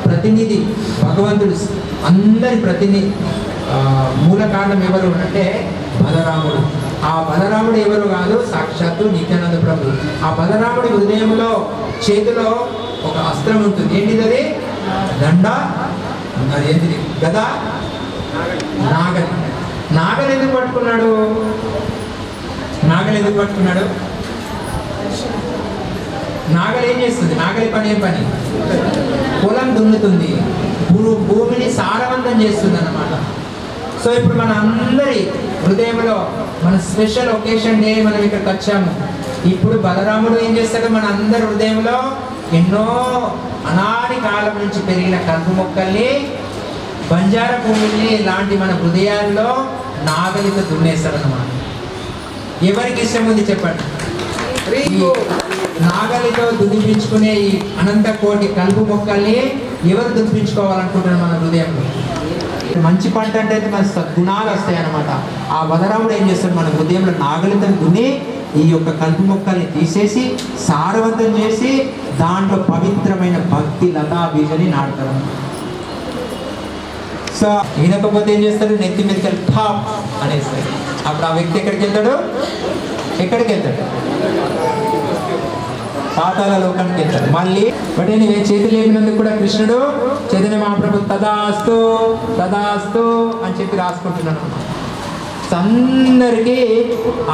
ప్రతినిధి భగవంతుడు, అందరి ప్రతినిధి మూల కారణం ఎవరు అంటే బలరాముడు. ఆ బలరాముడు ఎవరు కాదు, సాక్షాత్తు నిత్యానంద ప్రభు. ఆ బలరాముడి హృదయంలో చేతిలో ఒక అస్త్రం ఉంటుంది. ఏంటిది అది? దండ, అది ఏంటిది? గదా, నాగలి. నాగలి ఎందుకు పట్టుకున్నాడు? నాగలి ఎందుకు పట్టుకున్నాడు? నాగలి ఏం చేస్తుంది? నాగలి పని ఏం పని? పొలం దున్నుతుంది, భూమిని సారవంతం చేస్తుంది అన్నమాట. సో ఇప్పుడు మన అందరి హృదయంలో మన స్పెషల్ ఒకేషన్ డే మనం ఇక్కడికి వచ్చాము. ఇప్పుడు బలరాముడు ఏం చేస్తాడు? మన అందరి హృదయంలో ఎన్నో అనాది కాలం నుంచి పెరిగిన కలుపు మొక్కల్ని, బంజారా భూమిని లాంటి మన హృదయాల్లో నాగలితో దున్నేస్తాడు అన్నమాట. ఎవరికి ఇష్టం ఉంది చెప్పండి? నాగలితో దున్నిపించుకునే ఈ అనంత కోటి కలుపు మొక్కల్ని ఎవరు దున్నిపించుకోవాలనుకుంటారు మన హృదయంలో? మంచి పంట అంటే మన సద్గుణాలు వస్తాయి అన్నమాట. ఆ బలరాముడు ఏం చేస్తాడు? మన హృదయంలో నాగలితో దున్ని ఈ యొక్క కలుపు మొక్కల్ని తీసేసి సారవంతం చేసి దాంట్లో పవిత్రమైన భక్తి లతా బీజని నాటుతారు. సో ఈనకపోతే ఏం చేస్తాడు? నెత్తి మీదకి వెళ్ళి టాప్ అనేస్తాడు. అప్పుడు ఆ వ్యక్తి ఎక్కడికి వెళ్తాడు? ఎక్కడికి వెళ్తాడు? పాతాళ లోకానికి వెళ్తారు మళ్ళీ. బట్ ఎనీవే చేతులు లేపినందుకు కూడా కృష్ణుడు చైతన్య మహాప్రభు తదాస్తు తదాస్తు అని చెప్పి రాసుకుంటున్నాడు. అందరికీ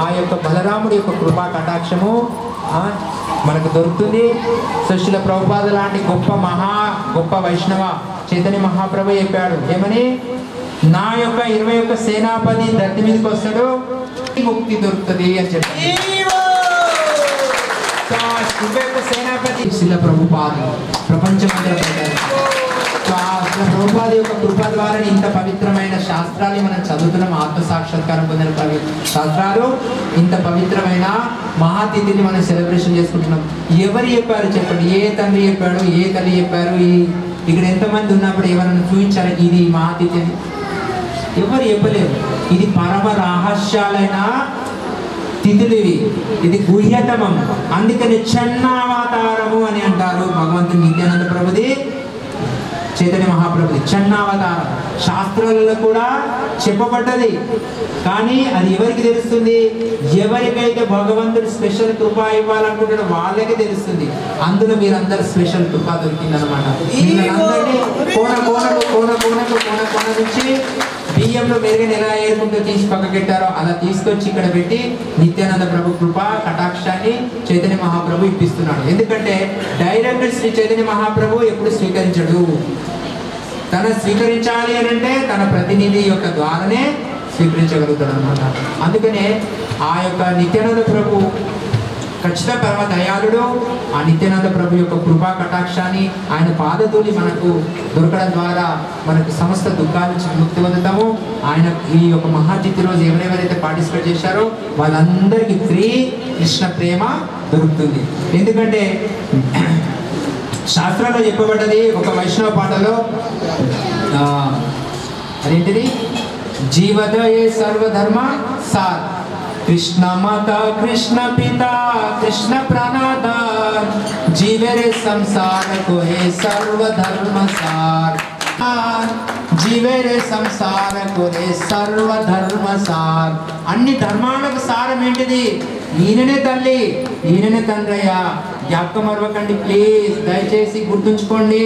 ఆ యొక్క బలరాముడి యొక్క కృపా కటాక్షము మనకు దొరుకుతుంది. శ్రీల ప్రభుపాద లాంటి గొప్ప వైష్ణవ చైతన్య మహాప్రభు చెప్పాడు ఏమని, నా యొక్క 21 సేనాపతి దత్తి మీదకి వస్తాడు, ముక్తి దొరుకుతుంది అని చెప్పి. 21 సేనాపతి శ్రీల ప్రభుపాద ప్రపంచమంతా ప్రభుపాద యొక్క కృప ద్వారా ఇంత పవిత్రమైన శాస్త్రాన్ని మనం చదువుతున్నాం. ఆత్మ సాక్షాత్కారం పొందిన శాస్త్రాలు, ఇంత పవిత్రమైన మహాతిథిని మనం సెలబ్రేషన్ చేసుకుంటున్నాం. ఎవరు చెప్పారు చెప్పండి? ఏ తండ్రి చెప్పాడు? ఏ తల్లి చెప్పారు? ఇక్కడ ఎంతమంది ఉన్నప్పుడు ఎవరైనా చూపించాలి ఇది మహాతిథి? ఎవరు చెప్పలేరు. ఇది పరమ రహస్యాలైన తిథులు ఇది గుహ్యతమం. అందుకని చన్నావతారము అని అంటారు. భగవంతుని నిత్యానంద ప్రభుది చైతన్య మహాప్రభుది చన్నావతారం శాస్త్రాలలో కూడా చెప్పబడ్డది. కానీ అది ఎవరికి తెలుస్తుంది? ఎవరికైతే భగవంతుడు స్పెషల్ కృప ఇవ్వాలనుకుంటాడో వాళ్ళకే తెలుస్తుంది. అందులో మీరందరూ స్పెషల్ కృప దొరికిందనమాట. అందరినీ కోన నుంచి బియ్యంలో మెరుగని ఎలా ఏరుకుంటూ తీసి పక్కకెట్టారో అలా తీసుకొచ్చి ఇక్కడ పెట్టి నిత్యానంద ప్రభు కృప కటాక్షాన్ని చైతన్య మహాప్రభు ఇప్పిస్తున్నాడు. ఎందుకంటే డైరెక్ట్ శ్రీ చైతన్య మహాప్రభు ఎప్పుడు స్వీకరించడు. తన స్వీకరించాలి అని అంటే తన ప్రతినిధి యొక్క ద్వారానే స్వీకరించగలుగుతాడు అనమాట. అందుకనే ఆ యొక్క నిత్యానంద ప్రభు ఖచ్చితంగా పరమ దయాళుడు. ఆ నిత్యానంద ప్రభు యొక్క కృపా కటాక్షాన్ని ఆయన పాదధూళి మనకు దొరకడం ద్వారా మనకు సమస్త దుఃఖాల నుంచి ముక్తి పొందుతాము. ఆయన ఈ యొక్క మహాతిథి రోజు ఎవరెవరైతే పార్టిసిపేట్ చేశారో వాళ్ళందరికీ ఫ్రీ కృష్ణ ప్రేమ దొరుకుతుంది. ఎందుకంటే శాస్త్రంలో చెప్పబడ్డది ఒక వైష్ణవ పాటలో, అదేంటిది, జీవదయే సర్వధర్మ సార్, कृष्ण माता कृष्ण पिता कृष्ण प्राणाधार, जीवे रे संसार को हे सर्वधर्म सार, जीवे रे संसार को हे सर्वधर्म सार. అన్ని ధర్మాలకు సారం ఏంటిది? ఈయననే తల్లి, ఈయననే తండ్రయ్య. జ్ఞాపకం మరవకండి ప్లీజ్, దయచేసి గుర్తుంచుకోండి.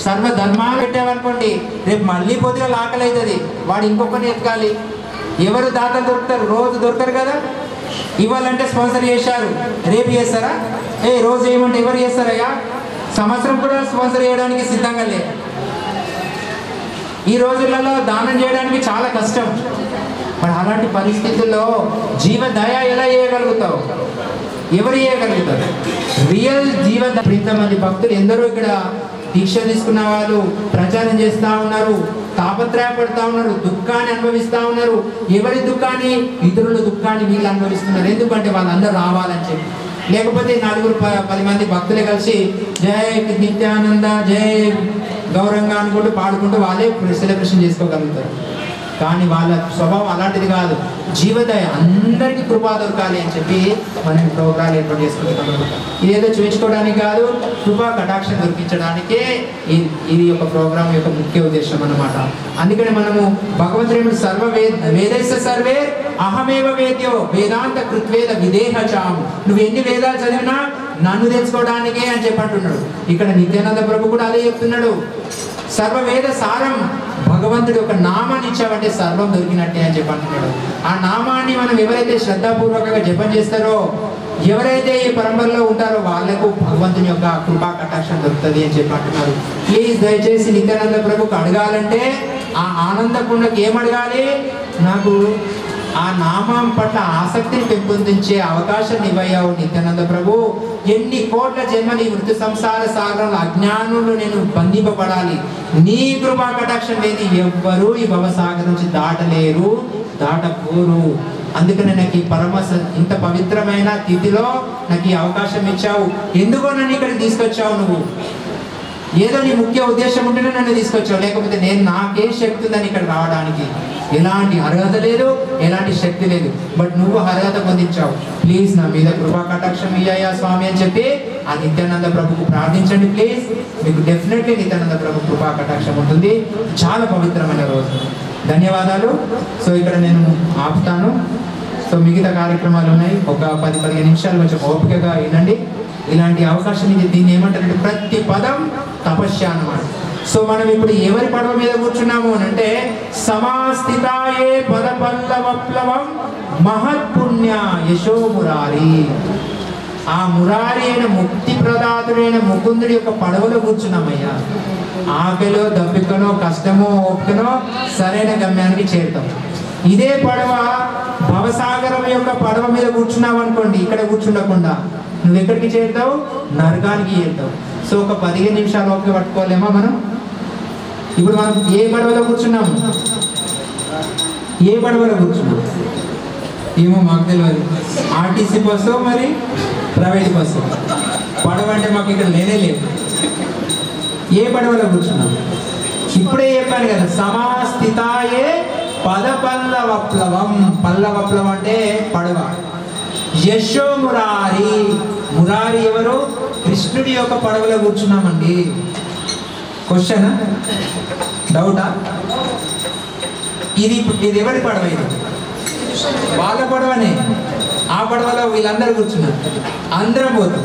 సర్వధర్మాలు పెట్టామనుకోండి, రేపు మళ్ళీ పొద్దుగా ఆకలి అవుతుంది, వాడు ఇంకొకరిని ఎత్తుకాలి. ఎవరు దాతలు దొరుకుతారు? రోజు దొరకరు కదా. ఇవ్వాలంటే స్పాన్సర్ చేశారు, రేపు చేస్తారా? రోజు ఏమంటే ఎవరు చేస్తారయ్యా? సంవత్సరం కూడా స్పాన్సర్ చేయడానికి సిద్ధంగా లేదు. ఈ రోజులలో దానం చేయడానికి చాలా కష్టం. మరి అలాంటి పరిస్థితుల్లో జీవదయ ఎలా చేయగలుగుతావు? ఎవరు చేయగలుగుతారు? రియల్ జీవదయ. ఇంతమంది భక్తులు ఎందరో ఇక్కడ దీక్ష తీసుకున్న వాళ్ళు ప్రచారం చేస్తూ ఉన్నారు, తాపత్రయపడుతూ ఉన్నారు, దుఃఖాన్ని అనుభవిస్తూ ఉన్నారు. ఎవరి దుఃఖాన్ని? ఇతరుల దుఃఖాన్ని వీళ్ళు అనుభవిస్తున్నారు. ఎందుకంటే వాళ్ళందరూ రావాలని చెప్పి. లేకపోతే 4-10 మంది భక్తులే కలిసి జై నిత్యానంద జై గౌరంగా అనుకుంటూ పాడుకుంటూ వాళ్ళే సెలబ్రేషన్ చేసుకోగలుగుతారు. కానీ వాళ్ళ స్వభావం అలాంటిది కాదు. జీవదయ, అందరికీ కృపా దొరకాలి అని చెప్పి మనం ప్రోగ్రాలు ఏర్పాటు చేసుకుంటాం అనమాట. ఇదేదో చూపించుకోవడానికి కాదు, కృపా కటాక్షం దొరికించడానికే ఇది యొక్క ప్రోగ్రాం యొక్క ముఖ్య ఉద్దేశం అన్నమాట. అందుకని మనము భగవంతుడు సర్వ వేదైస సర్వే అహమేవ వేద్యో వేదాంత కృత్వేద విదేహచాం. నువ్వు ఎన్ని వేదాలు చదివినా నన్ను తెలుసుకోవడానికే అని చెప్పంటున్నాడు. ఇక్కడ నిత్యానంద ప్రభు కూడా అదే చెప్తున్నాడు. సర్వవేద సారం, భగవంతుడు ఒక నామాన్ని ఇచ్చావంటే సర్వం దొరికినట్టే అని చెప్పంటున్నాడు. ఆ నామాన్ని మనం ఎవరైతే శ్రద్ధాపూర్వకంగా జపం చేస్తారో, ఎవరైతే ఈ పరంపరలో ఉంటారో వాళ్ళకు భగవంతుని యొక్క కృపా కటాక్షం దొరుకుతుంది అని చెప్పంటున్నారు. ప్లీజ్ దయచేసి నిత్యానంద ప్రభుకు అడగాలంటే ఆ ఆనందకుండకి ఏం అడగాలి? నాకు ఆ నామం పట్ల ఆసక్తిని పెంపొందించే అవకాశాన్ని ఇవ్వయావు నిత్యానంద ప్రభు. ఎన్ని కోట్ల జన్మని వృత్తి సంసార సాగరంలో అజ్ఞానంలో నేను బంధింపబడాలి, నీ కృపా కటాక్షం లేని ఎవ్వరూ ఈ భవసాగరం నుంచి దాటలేరు, దాటపోరు. అందుకని నాకు ఈ ఇంత పవిత్రమైన తిథిలో నాకు ఈ అవకాశం ఇచ్చావు. ఎందుకో నన్ను ఇక్కడ తీసుకొచ్చావు నువ్వు? ఏదో నీ ముఖ్య ఉద్దేశం ఉంటేనే నన్ను తీసుకొచ్చావు, లేకపోతే నాకేం శక్తి ఉందని ఇక్కడ రావడానికి? ఎలాంటి అర్హత లేదు, ఎలాంటి శక్తి లేదు. బట్ నువ్వు అర్హత పొందించావు. ప్లీజ్ నా మీద కృపా కటాక్షం ఇయ్యా స్వామి అని చెప్పి ఆ నిత్యానంద ప్రభుకు ప్రార్థించండి ప్లీజ్. మీకు డెఫినెట్లీ నిత్యానంద ప్రభు కృపా కటాక్షం ఉంటుంది. చాలా పవిత్రమైన రోజు. ధన్యవాదాలు. సో ఇక్కడ నేను ఆపుతాను. సో మిగతా కార్యక్రమాలు ఉన్నాయి, ఒక 10-15 నిమిషాలు కొంచెం ఓపికగా వినండి. ఇలాంటి అవకాశం ఇది. దీన్ని ఏమంటారంటే ప్రతి పదం తపస్య అన్నమాట. సో మనం ఇప్పుడు ఎవరి పడవ మీద కూర్చున్నాము అని అంటే సమాస్థితాయే పదపల్లవప్లవం మహత్పుణ్య యశో మురారి. ఆ మురారి అయిన ముక్తి ప్రదాతుడైన ముకుందుడి యొక్క పడవలో కూర్చున్నామయ్యా. ఆకలో దప్పికనో కష్టమో ఓపికనో సరైన గమ్యానికి చేరుతాం. ఇదే పడవ భవసాగరం యొక్క పడవ మీద కూర్చున్నావు అనుకోండి, ఇక్కడ కూర్చుండకుండా నువ్వు ఎక్కడికి చేరుతావు? నరకానికి చేరుతావు. సో ఒక 15 నిమిషాలు ఓపిక పట్టుకోలేమా మనం? ఇప్పుడు మనం ఏ పడవలో కూర్చున్నాము? ఏ పడవలో కూర్చున్నాం ఏమో మాకు తెలియదు. ఆర్టీసీ బస్సు మరి ప్రైవేట్ బస్సు. పడవ అంటే మాకు ఇక్కడ లేనే లేదు. ఏ పడవలో కూర్చున్నాం? ఇప్పుడే చెప్పాను కదా, సమాస్థితాయే పదపల్లవప్లవం. పల్లవప్లవం అంటే పడవ. యశో మురారి. మురారి ఎవరు? కృష్ణుడి యొక్క పడవలో కూర్చున్నామండి. క్వశ్చన్, డౌటా? ఇది ఎవరి పడవ? ఇది వాళ్ళ పడవనే. ఆ పడవలో వీళ్ళందరూ కూర్చున్నారు. అందరం పోతాం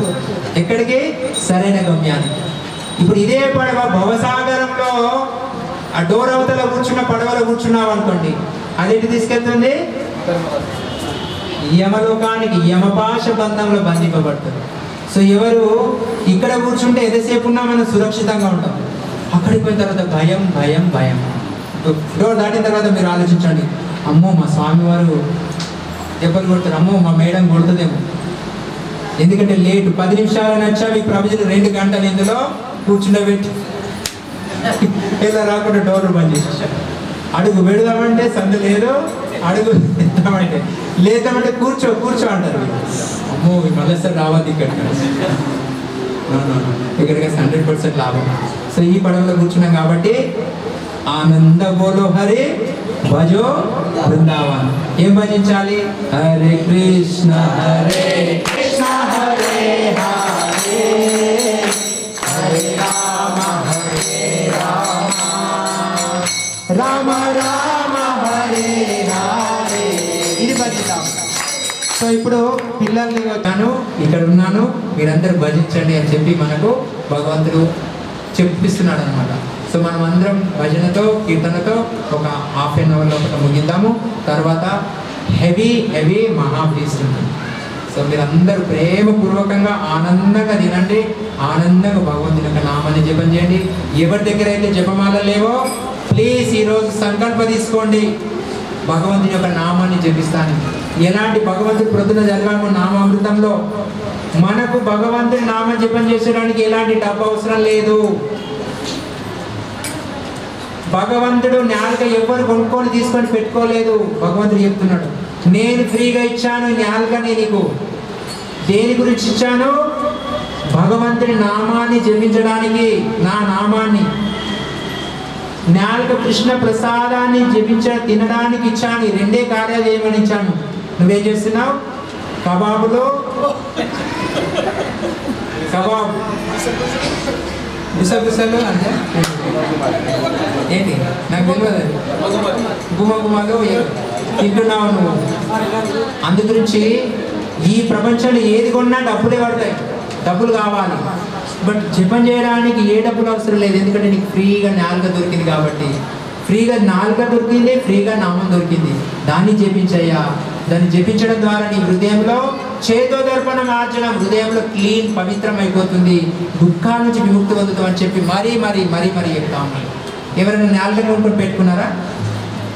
ఎక్కడికి? సరైన గమ్యానికి. ఇప్పుడు ఇదే పడవ భవసాగరంలో ఆ డోర్ అవతల కూర్చున్న పడవలో కూర్చున్నావు అనుకోండి, అదేంటి తీసుకెళ్తుంది? యమలోకానికి, యమపాశ బంధంలో బంధింపబడుతుంది. సో ఎవరు ఇక్కడ కూర్చుంటే ఎంతసేపు ఉన్నా మనం సురక్షితంగా ఉంటాం. అక్కడికి పోయిన తర్వాత భయం భయం భయం. డోర్ దాటిన తర్వాత మీరు ఆలోచించండి, అమ్మో మా స్వామివారు దెబ్బలు కొడతారు, అమ్మో మా మేడం కొడుతుందేమో. ఎందుకంటే లేటు 10 నిమిషాలు నచ్చా మీ ప్రభుజులు 2 గంటలు ఇందులో కూర్చుండబెట్టి ఇలా రాకుండా డోర్ బంద్ చేసేసారు. అడుగు పెడదామంటే సందు లేదు, అడుగు ఎత్తామంటే లేదామంటే కూర్చో కూర్చో అంటారు. అమ్మో మళ్ళీ సార్ రావద్దు ఇక్కడికి, ఇక్కడికి 100% లాభం. సో ఈ పడవలో కూర్చున్నాం కాబట్టి ఆనంద బోలో హరి భజో బృందావన్. ఏం భజించాలి? హరే కృష్ణ హరే కృష్ణ హరే హరే హరే రామ హరే రామ రామ రామ హరే హరే. ఇది భజిస్తాం. సో ఇప్పుడు పిల్లల్ని వచ్చాను, ఇక్కడ ఉన్నాను, మీరందరూ భజించండి అని చెప్పి మనకు భగవంతుడు చెప్పిస్తున్నాడు అనమాట. సో మనం అందరం భజనతో కీర్తనతో ఒక ½ an hour లోపల ముగిద్దాము. తర్వాత హెవీ మహాఫీస్ట్ ఉంటుంది. సో మీరందరూ ప్రేమపూర్వకంగా ఆనందంగా తినండి, ఆనందంగా భగవంతుని యొక్క నామాన్ని జపం చేయండి. ఎవరి దగ్గర అయితే జపమాల లేవో ప్లీజ్ ఈరోజు సంకల్ప తీసుకోండి, భగవంతుని యొక్క నామాన్ని జపిస్తాను. ఎలాంటి భగవంతుడు ప్రొద్దున చదివాము నామామృతంలో, మనకు భగవంతుని నామ జపం చేసేయడానికి ఎలాంటి డబ్బు అవసరం లేదు. భగవంతుడు నాలుక ఎవరు కొనుక్కొని తీసుకొని పెట్టుకోలేదు. భగవంతుడు చెప్తున్నాడు, నేను ఫ్రీగా ఇచ్చాను నాలుకని నీకు. దేని గురించి ఇచ్చాను? భగవంతుడి నామాన్ని జపించడానికి, నా నామాన్ని. నాలుక కృష్ణ ప్రసాదాన్ని తినడానికి ఇచ్చాను. 2 కార్యాలు చేయమని ఇచ్చాను. నువ్వేం చేస్తున్నావు? కబాబులో కబాబ్ గుసగుసలు అంటే ఏంటి నాకు తెలియదు. గుమగుమలు తింటున్నావు నువ్వు. అందు గురించి ఈ ప్రపంచంలో ఏది కొన్నా డబ్బులే పడతాయి, డబ్బులు కావాలి. బట్ జపం చేయడానికి ఏ డబ్బులు అవసరం లేదు, ఎందుకంటే నీకు ఫ్రీగా నాలుక దొరికింది కాబట్టి. ఫ్రీగా నాలుక దొరికింది, ఫ్రీగా నామం దొరికింది. దాన్ని జపించయ్యా. దాన్ని జపించడం ద్వారా నీ హృదయంలో చేతోదర్పణ మార్చడం, హృదయంలో క్లీన్ పవిత్రం అయిపోతుంది, దుఃఖాల నుంచి విముక్తి పొందుతాం అని చెప్పి మరీ మరీ మరీ మరీ చెప్తా ఉన్నాను. ఎవరైనా నాలుక కొనుక్కొని పెట్టుకున్నారా?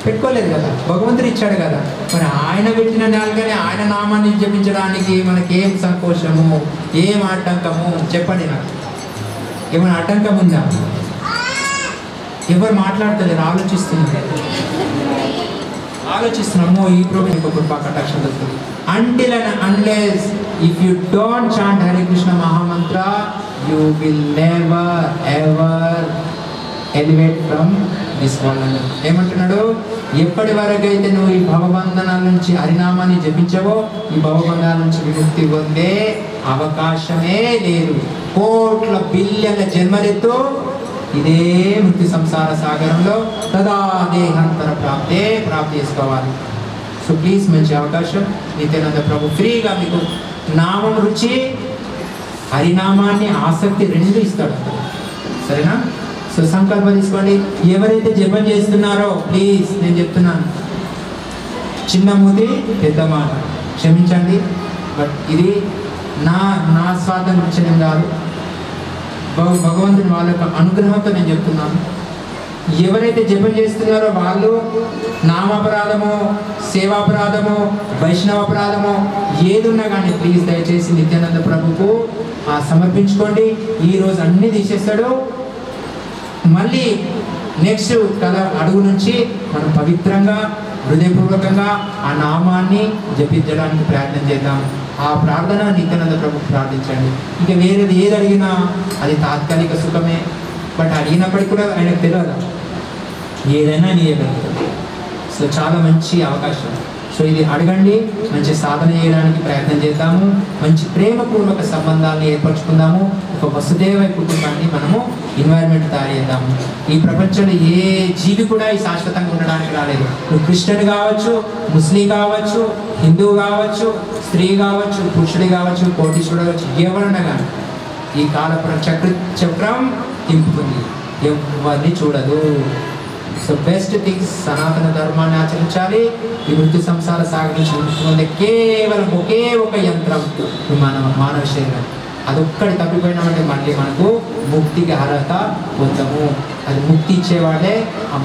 పెట్టుకోలేదు కదా, భగవంతుడు ఇచ్చాడు కదా. మరి ఆయన పెట్టిన నాలుకనే ఆయన నామాన్ని జపించడానికి మనకేం సంకోచము, ఏం ఆటంకము చెప్పండి. నాకు ఏమైనా ఆటంకం ఉందా? ఎవరు మాట్లాడతలేరు, ఆలోచిస్తున్నాము. ఈ ప్రోగ్రామ్ ఇంకొక కృపా కటాక్షం దొరుకుతుంది. Until and unless if you don't chant Hare Krishna Mahamantra, you will never ever elevate from this world. ఏమంటున్నాడు? ఎప్పటి వరకు అయితే నువ్వు ఈ భవబంధనాల నుంచి హరినామాన్ని జపించవో ఈ భవబంధనాల నుంచి విముక్తి పొందే అవకాశమే లేదు. కోట్ల బిలియన్ల జన్మలెత్తు ఇదే ముక్తి సంసార సాగరంలో తదా దేహాంతర ప్రాప్తి చేసుకోవాలి. సో ప్లీజ్ మంచి అవకాశం. నిత్యానంద ప్రభు ఫ్రీగా మీకు నామం రుచి హరినామాన్ని ఆసక్తి రెండు ఇస్తాడు. సరేనా? సో సంకల్పం తీసుకోండి. ఎవరైతే జపం చేస్తున్నారో ప్లీజ్ నేను చెప్తున్నాను, చిన్న మూతి పెద్ద మాట, క్షమించండి. బట్ ఇది నా స్వార్థం గురించడం కాదు, భగవంతుని వాళ్ళ యొక్క అనుగ్రహంతో నేను చెప్తున్నాను. ఎవరైతే జపం చేస్తున్నారో వాళ్ళు నామాపరాధమో, సేవాపరాధమో, వైష్ణవాపరాధమో ఏది ఉన్నా కానీ ప్లీజ్ దయచేసి నిత్యానంద ప్రభుకు సమర్పించుకోండి. ఈరోజు అన్నీ తీసేస్తాడు. మళ్ళీ నెక్స్ట్ అడుగు నుంచి మనం పవిత్రంగా హృదయపూర్వకంగా ఆ నామాన్ని జపించడానికి ప్రయత్నం చేద్దాం. ఆ ప్రార్థన నిత్యానంద ప్రభుకు ప్రార్థించండి. ఇక వేరేది ఏది అడిగినా అది తాత్కాలిక సుఖమే. బట్ అడిగినప్పటికీ కూడా ఆయనకు తెలియదు, ఏదైనా నీయగలుగుతాడు. సో చాలా మంచి అవకాశం. సో ఇది అడగండి, మంచి సాధన చేయడానికి ప్రయత్నం చేద్దాము, మంచి ప్రేమపూర్వక సంబంధాలను ఏర్పరచుకుందాము, ఒక వసుదేవ కుటుంబాన్ని మనము ఎన్వైరన్మెంట్ తయారు చేద్దాము. ఈ ప్రపంచంలో ఏ జీవి కూడా ఈ శాశ్వతంగా ఉండడానికి రాలేదు. నువ్వు క్రిస్టియన్ కావచ్చు, ముస్లిం కావచ్చు, హిందువు కావచ్చు, స్త్రీ కావచ్చు, పురుషుడు కావచ్చు, కోటీశ్వరుడు కావచ్చు, ఎవరన్నా కానీ ఈ కాల చక్రం తింపుతుంది, ఎవరిని చూడదు. సో బెస్ట్ థింగ్స్ సనాతన ధర్మాన్ని ఆచరించాలి. ఈ మృత్యు సంసార సాగించి కేవలం ఒకే ఒక యంత్రం మానవ శరీరం. అదొక్కడి తప్పిపోయినామంటే మళ్ళీ మనకు ముక్తికి అర్హత పొందము. అది ముక్తి ఇచ్చేవాడే ఆ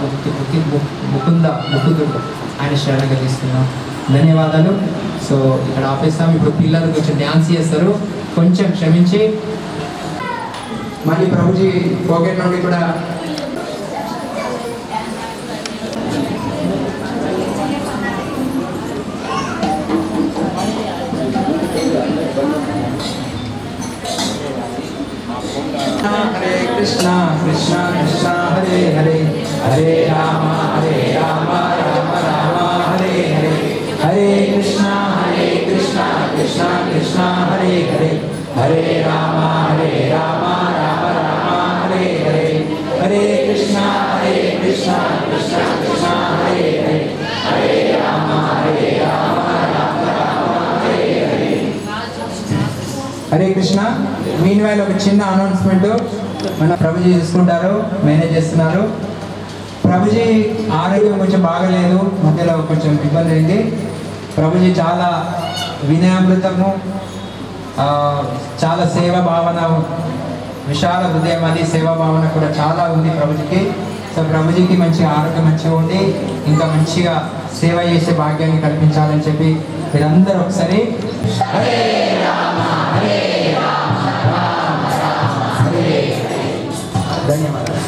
ముకుందుడు ఆయన శరణగా తీసుకున్నాం. ధన్యవాదాలు. సో ఇక్కడ ఆపేస్తాం. ఇప్పుడు పిల్లలు కొంచెం డ్యాన్స్ చేస్తారు, కొంచెం క్షమించి. మళ్ళీ ప్రభుజీ పాకెట్ నుండి కూడా హరే కృష్ణ కృష్ణ కృష్ణ హరే హరే, హరే రామ రామ రామ హరే హరే, హరే కృష్ణ కృష్ణ కృష్ణ హరే హరే, హరే రామ రామ రామ హరే హరే, హరే కృష్ణ కృష్ణ కృష్ణ హరే హరే, హరే రామ రామ రామ హరే హరే. హరే కృష్ణ. మీన్ వైల్ ఒక చిన్న అనౌన్స్మెంట్ మన ప్రభుజీ చూసుకుంటారు, మేనేజ్ చేస్తున్నారు. ప్రభుజీ ఆరోగ్యం కొంచెం బాగలేదు, మధ్యలో కొంచెం ఇబ్బంది అయింది. ప్రభుజీ చాలా వినయామృతము, చాలా సేవా భావన, విశాల హృదయం, అది సేవా భావన కూడా చాలా ఉంది ప్రభుజీకి. సో ప్రభుజీకి మంచి ఆరోగ్యం మంచిగా ఉండి ఇంకా మంచిగా సేవ చేసే భాగ్యాన్ని కల్పించాలని చెప్పి మీరందరూ ఒకసారి హరే రామ హరే రామ రామ రామ హరే హరే. ధన్యవాదాలు.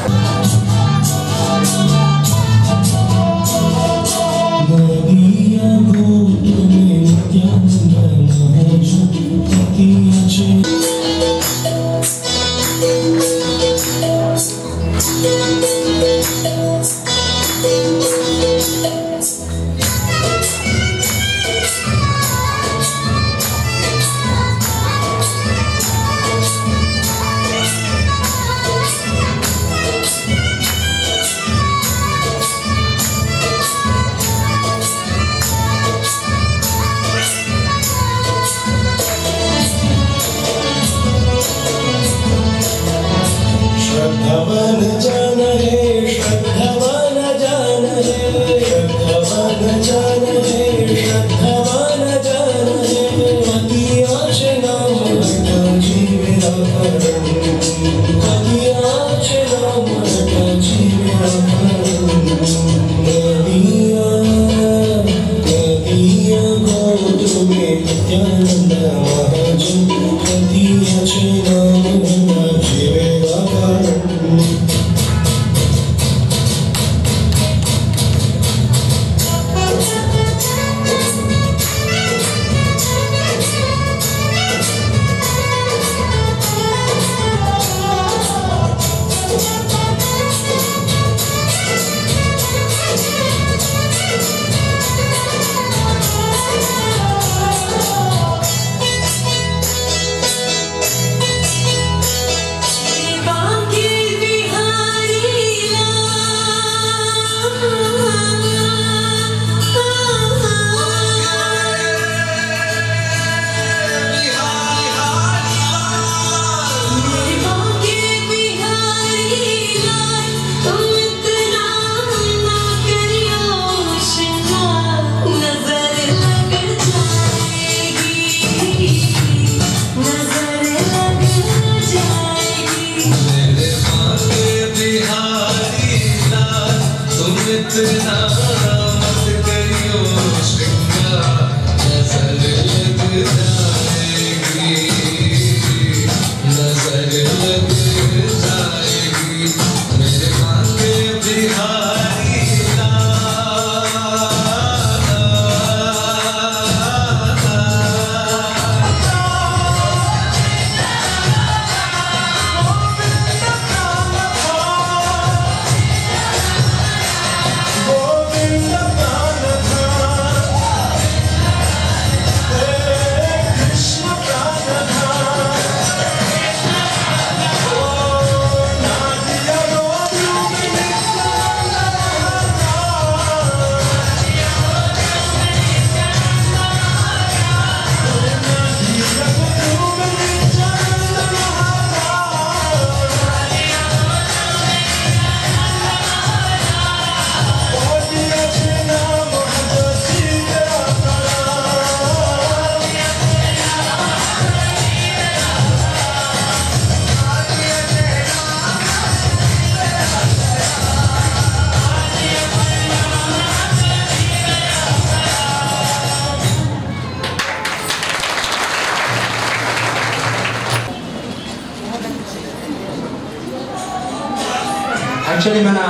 యాక్చువల్లీ మన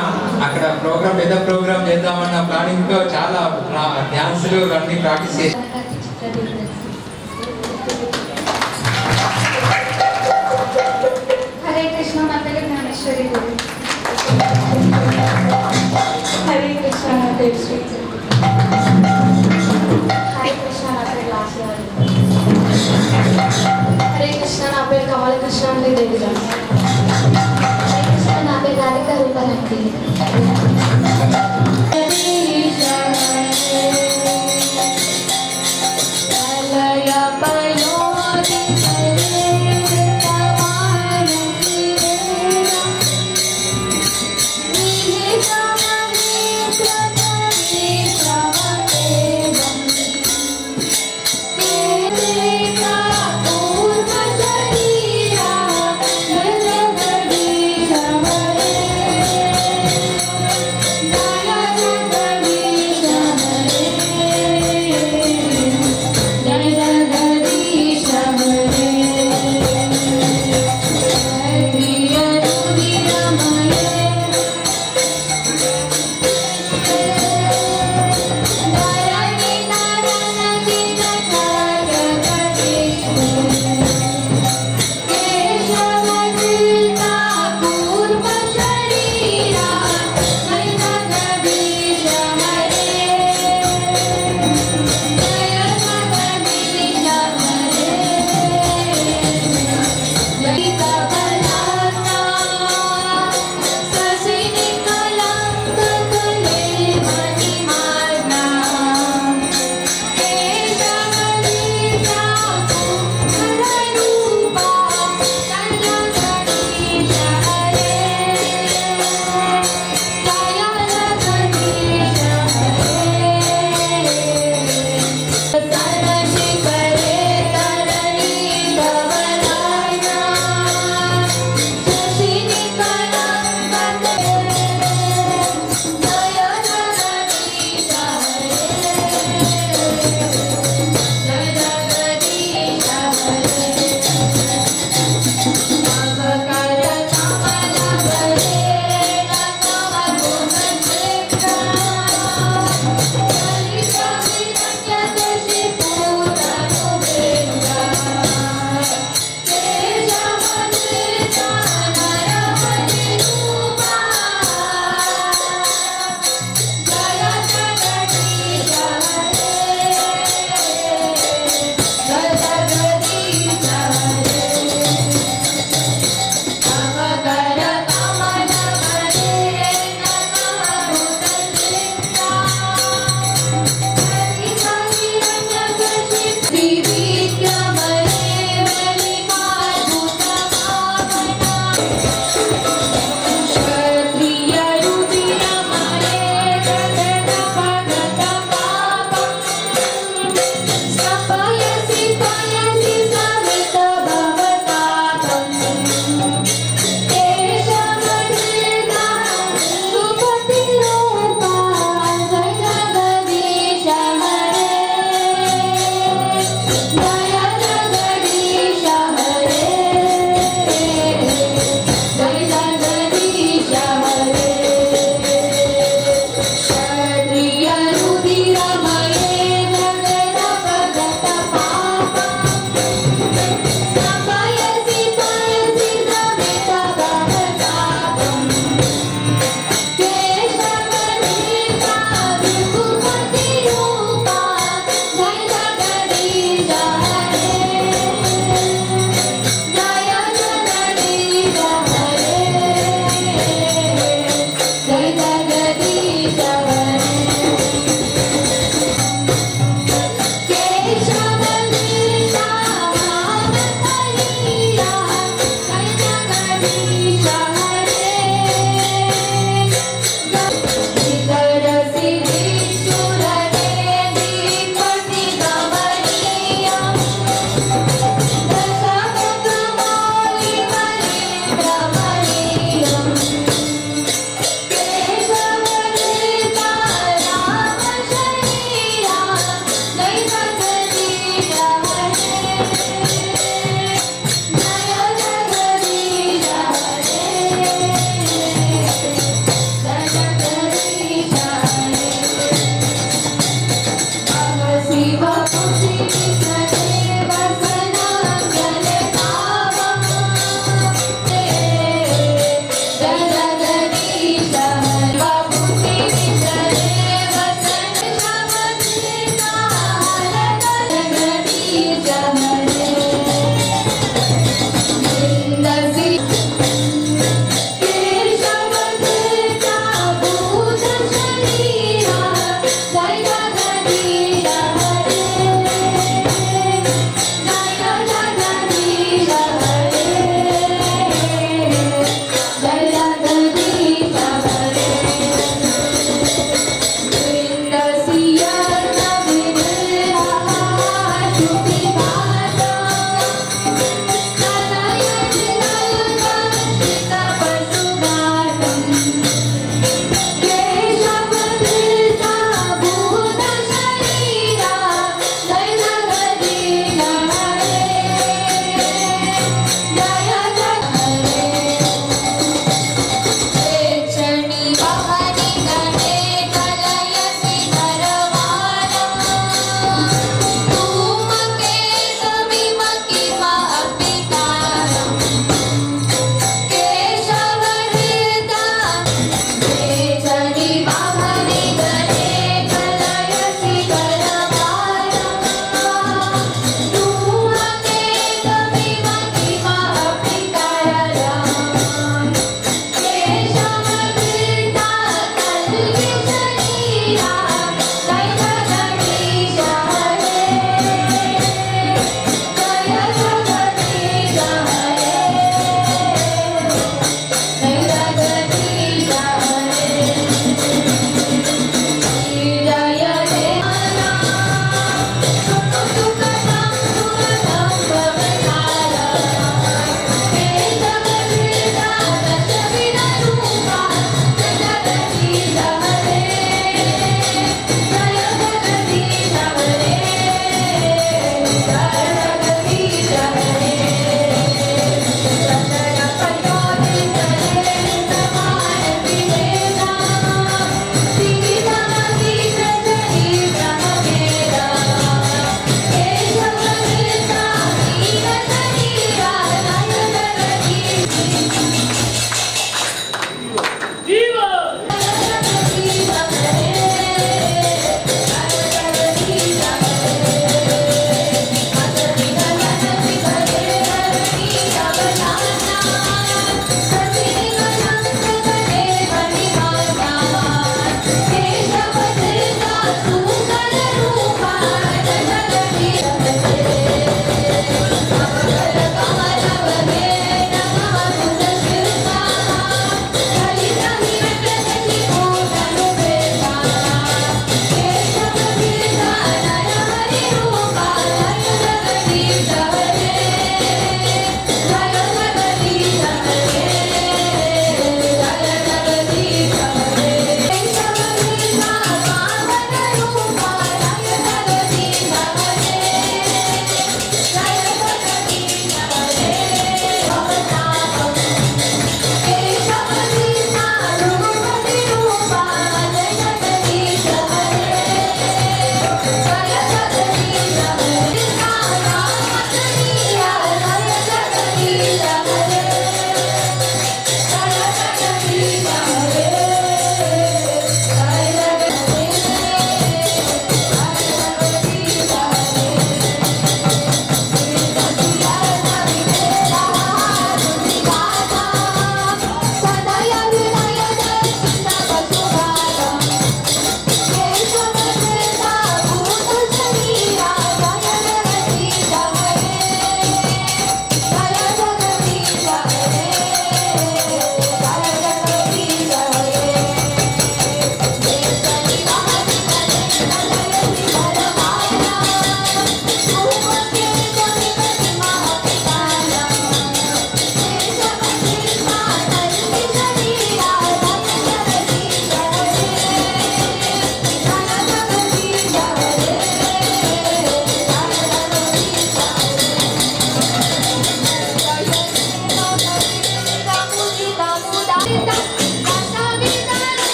అక్కడ ప్రోగ్రామ్ పెద్ద ప్రోగ్రామ్ చేద్దామన్న ప్లానింగ్ తో చాలా డాన్సులు అన్ని ప్రాక్టీస్ చేసి హరే కృష్ణ నా పేరు జ్ఞానేశ్వరి గురు. హరే కృష్ణ నా పేరు శ్రీ. హరే కృష్ణ నా పేరు లాస్యాలు. హరే కృష్ణ నా పేరు కమల కృష్ణ దేవి గారు. హరే కృష్ణ నా పేరు రాధిక రూపనక్తి.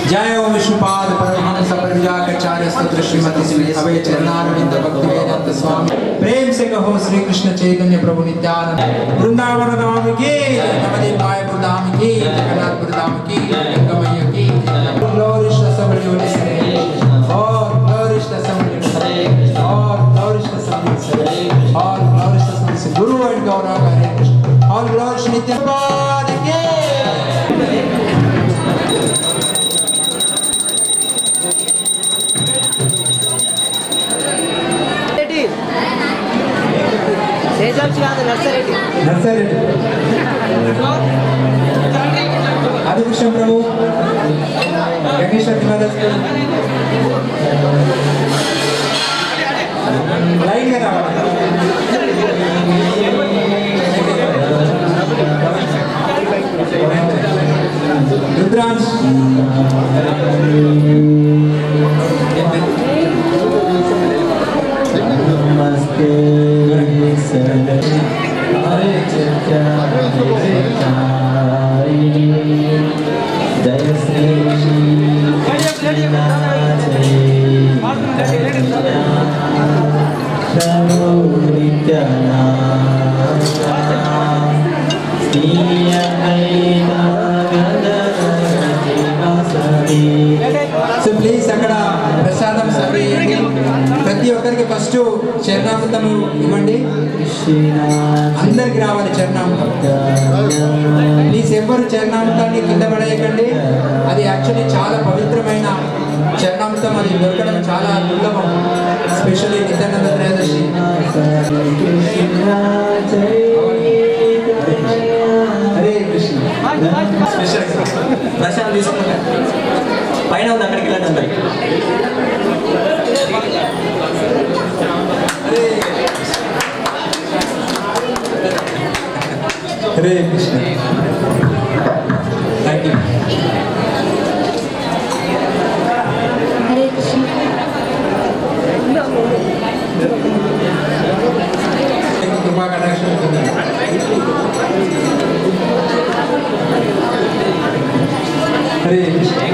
जय ओम विष्णुपाद परमहंस परिव्राजकाचार्य स्तोत्र श्रीमती श्री अभय चरणारविंद भक्तिवेदांत स्वामी। प्रेम से कहो श्री कृष्ण चैतन्य प्रभु नित्यानंद। वृंदावन धाम की नवदीप माय धाम की जगन्नाथ धाम की गंगामैया की। ग्लोरीश सबलियोने और ग्लोरीश सबलियोने और ग्लोरीश सबलियोने और ग्लोरीश सबलियोने गुरु एंड गौरव हरे कृष्ण और ग्लोरीश नित्यानंद की। आदिकृष्ण प्रभु गणेश लाइन में रुद्रांश नमस्ते हरे जय श्री సో ప్లీజ్ అక్కడ ప్రసాదం సర్వ్ చేయండి. ప్రతి ఒక్కరికి ఫస్ట్ చరణామృతం ఇవ్వండి. అందరికి రావాలి చరణామృతం. ప్లీజ్ ఎవరు చరణామృతాన్ని కింద పడేయకండి. అది యాక్చువల్లీ చాలా పవిత్రమైన చరణామృతం. అది దొరకడం చాలా దుర్లభం, స్పెషల్లీ నిత్యానంద త్రయోదశి. హరే కృష్ణ. స్పెషల్ ప్రసాదం తీసుకుంటారు పైన ఉంది, అక్కడికి వెళ్ళండి అందరికి. హరే కృష్ణ. Thank you. హరే కృష్ణ. కృపా కటాక్షం ఉంటుంది. హరే కృష్ణ.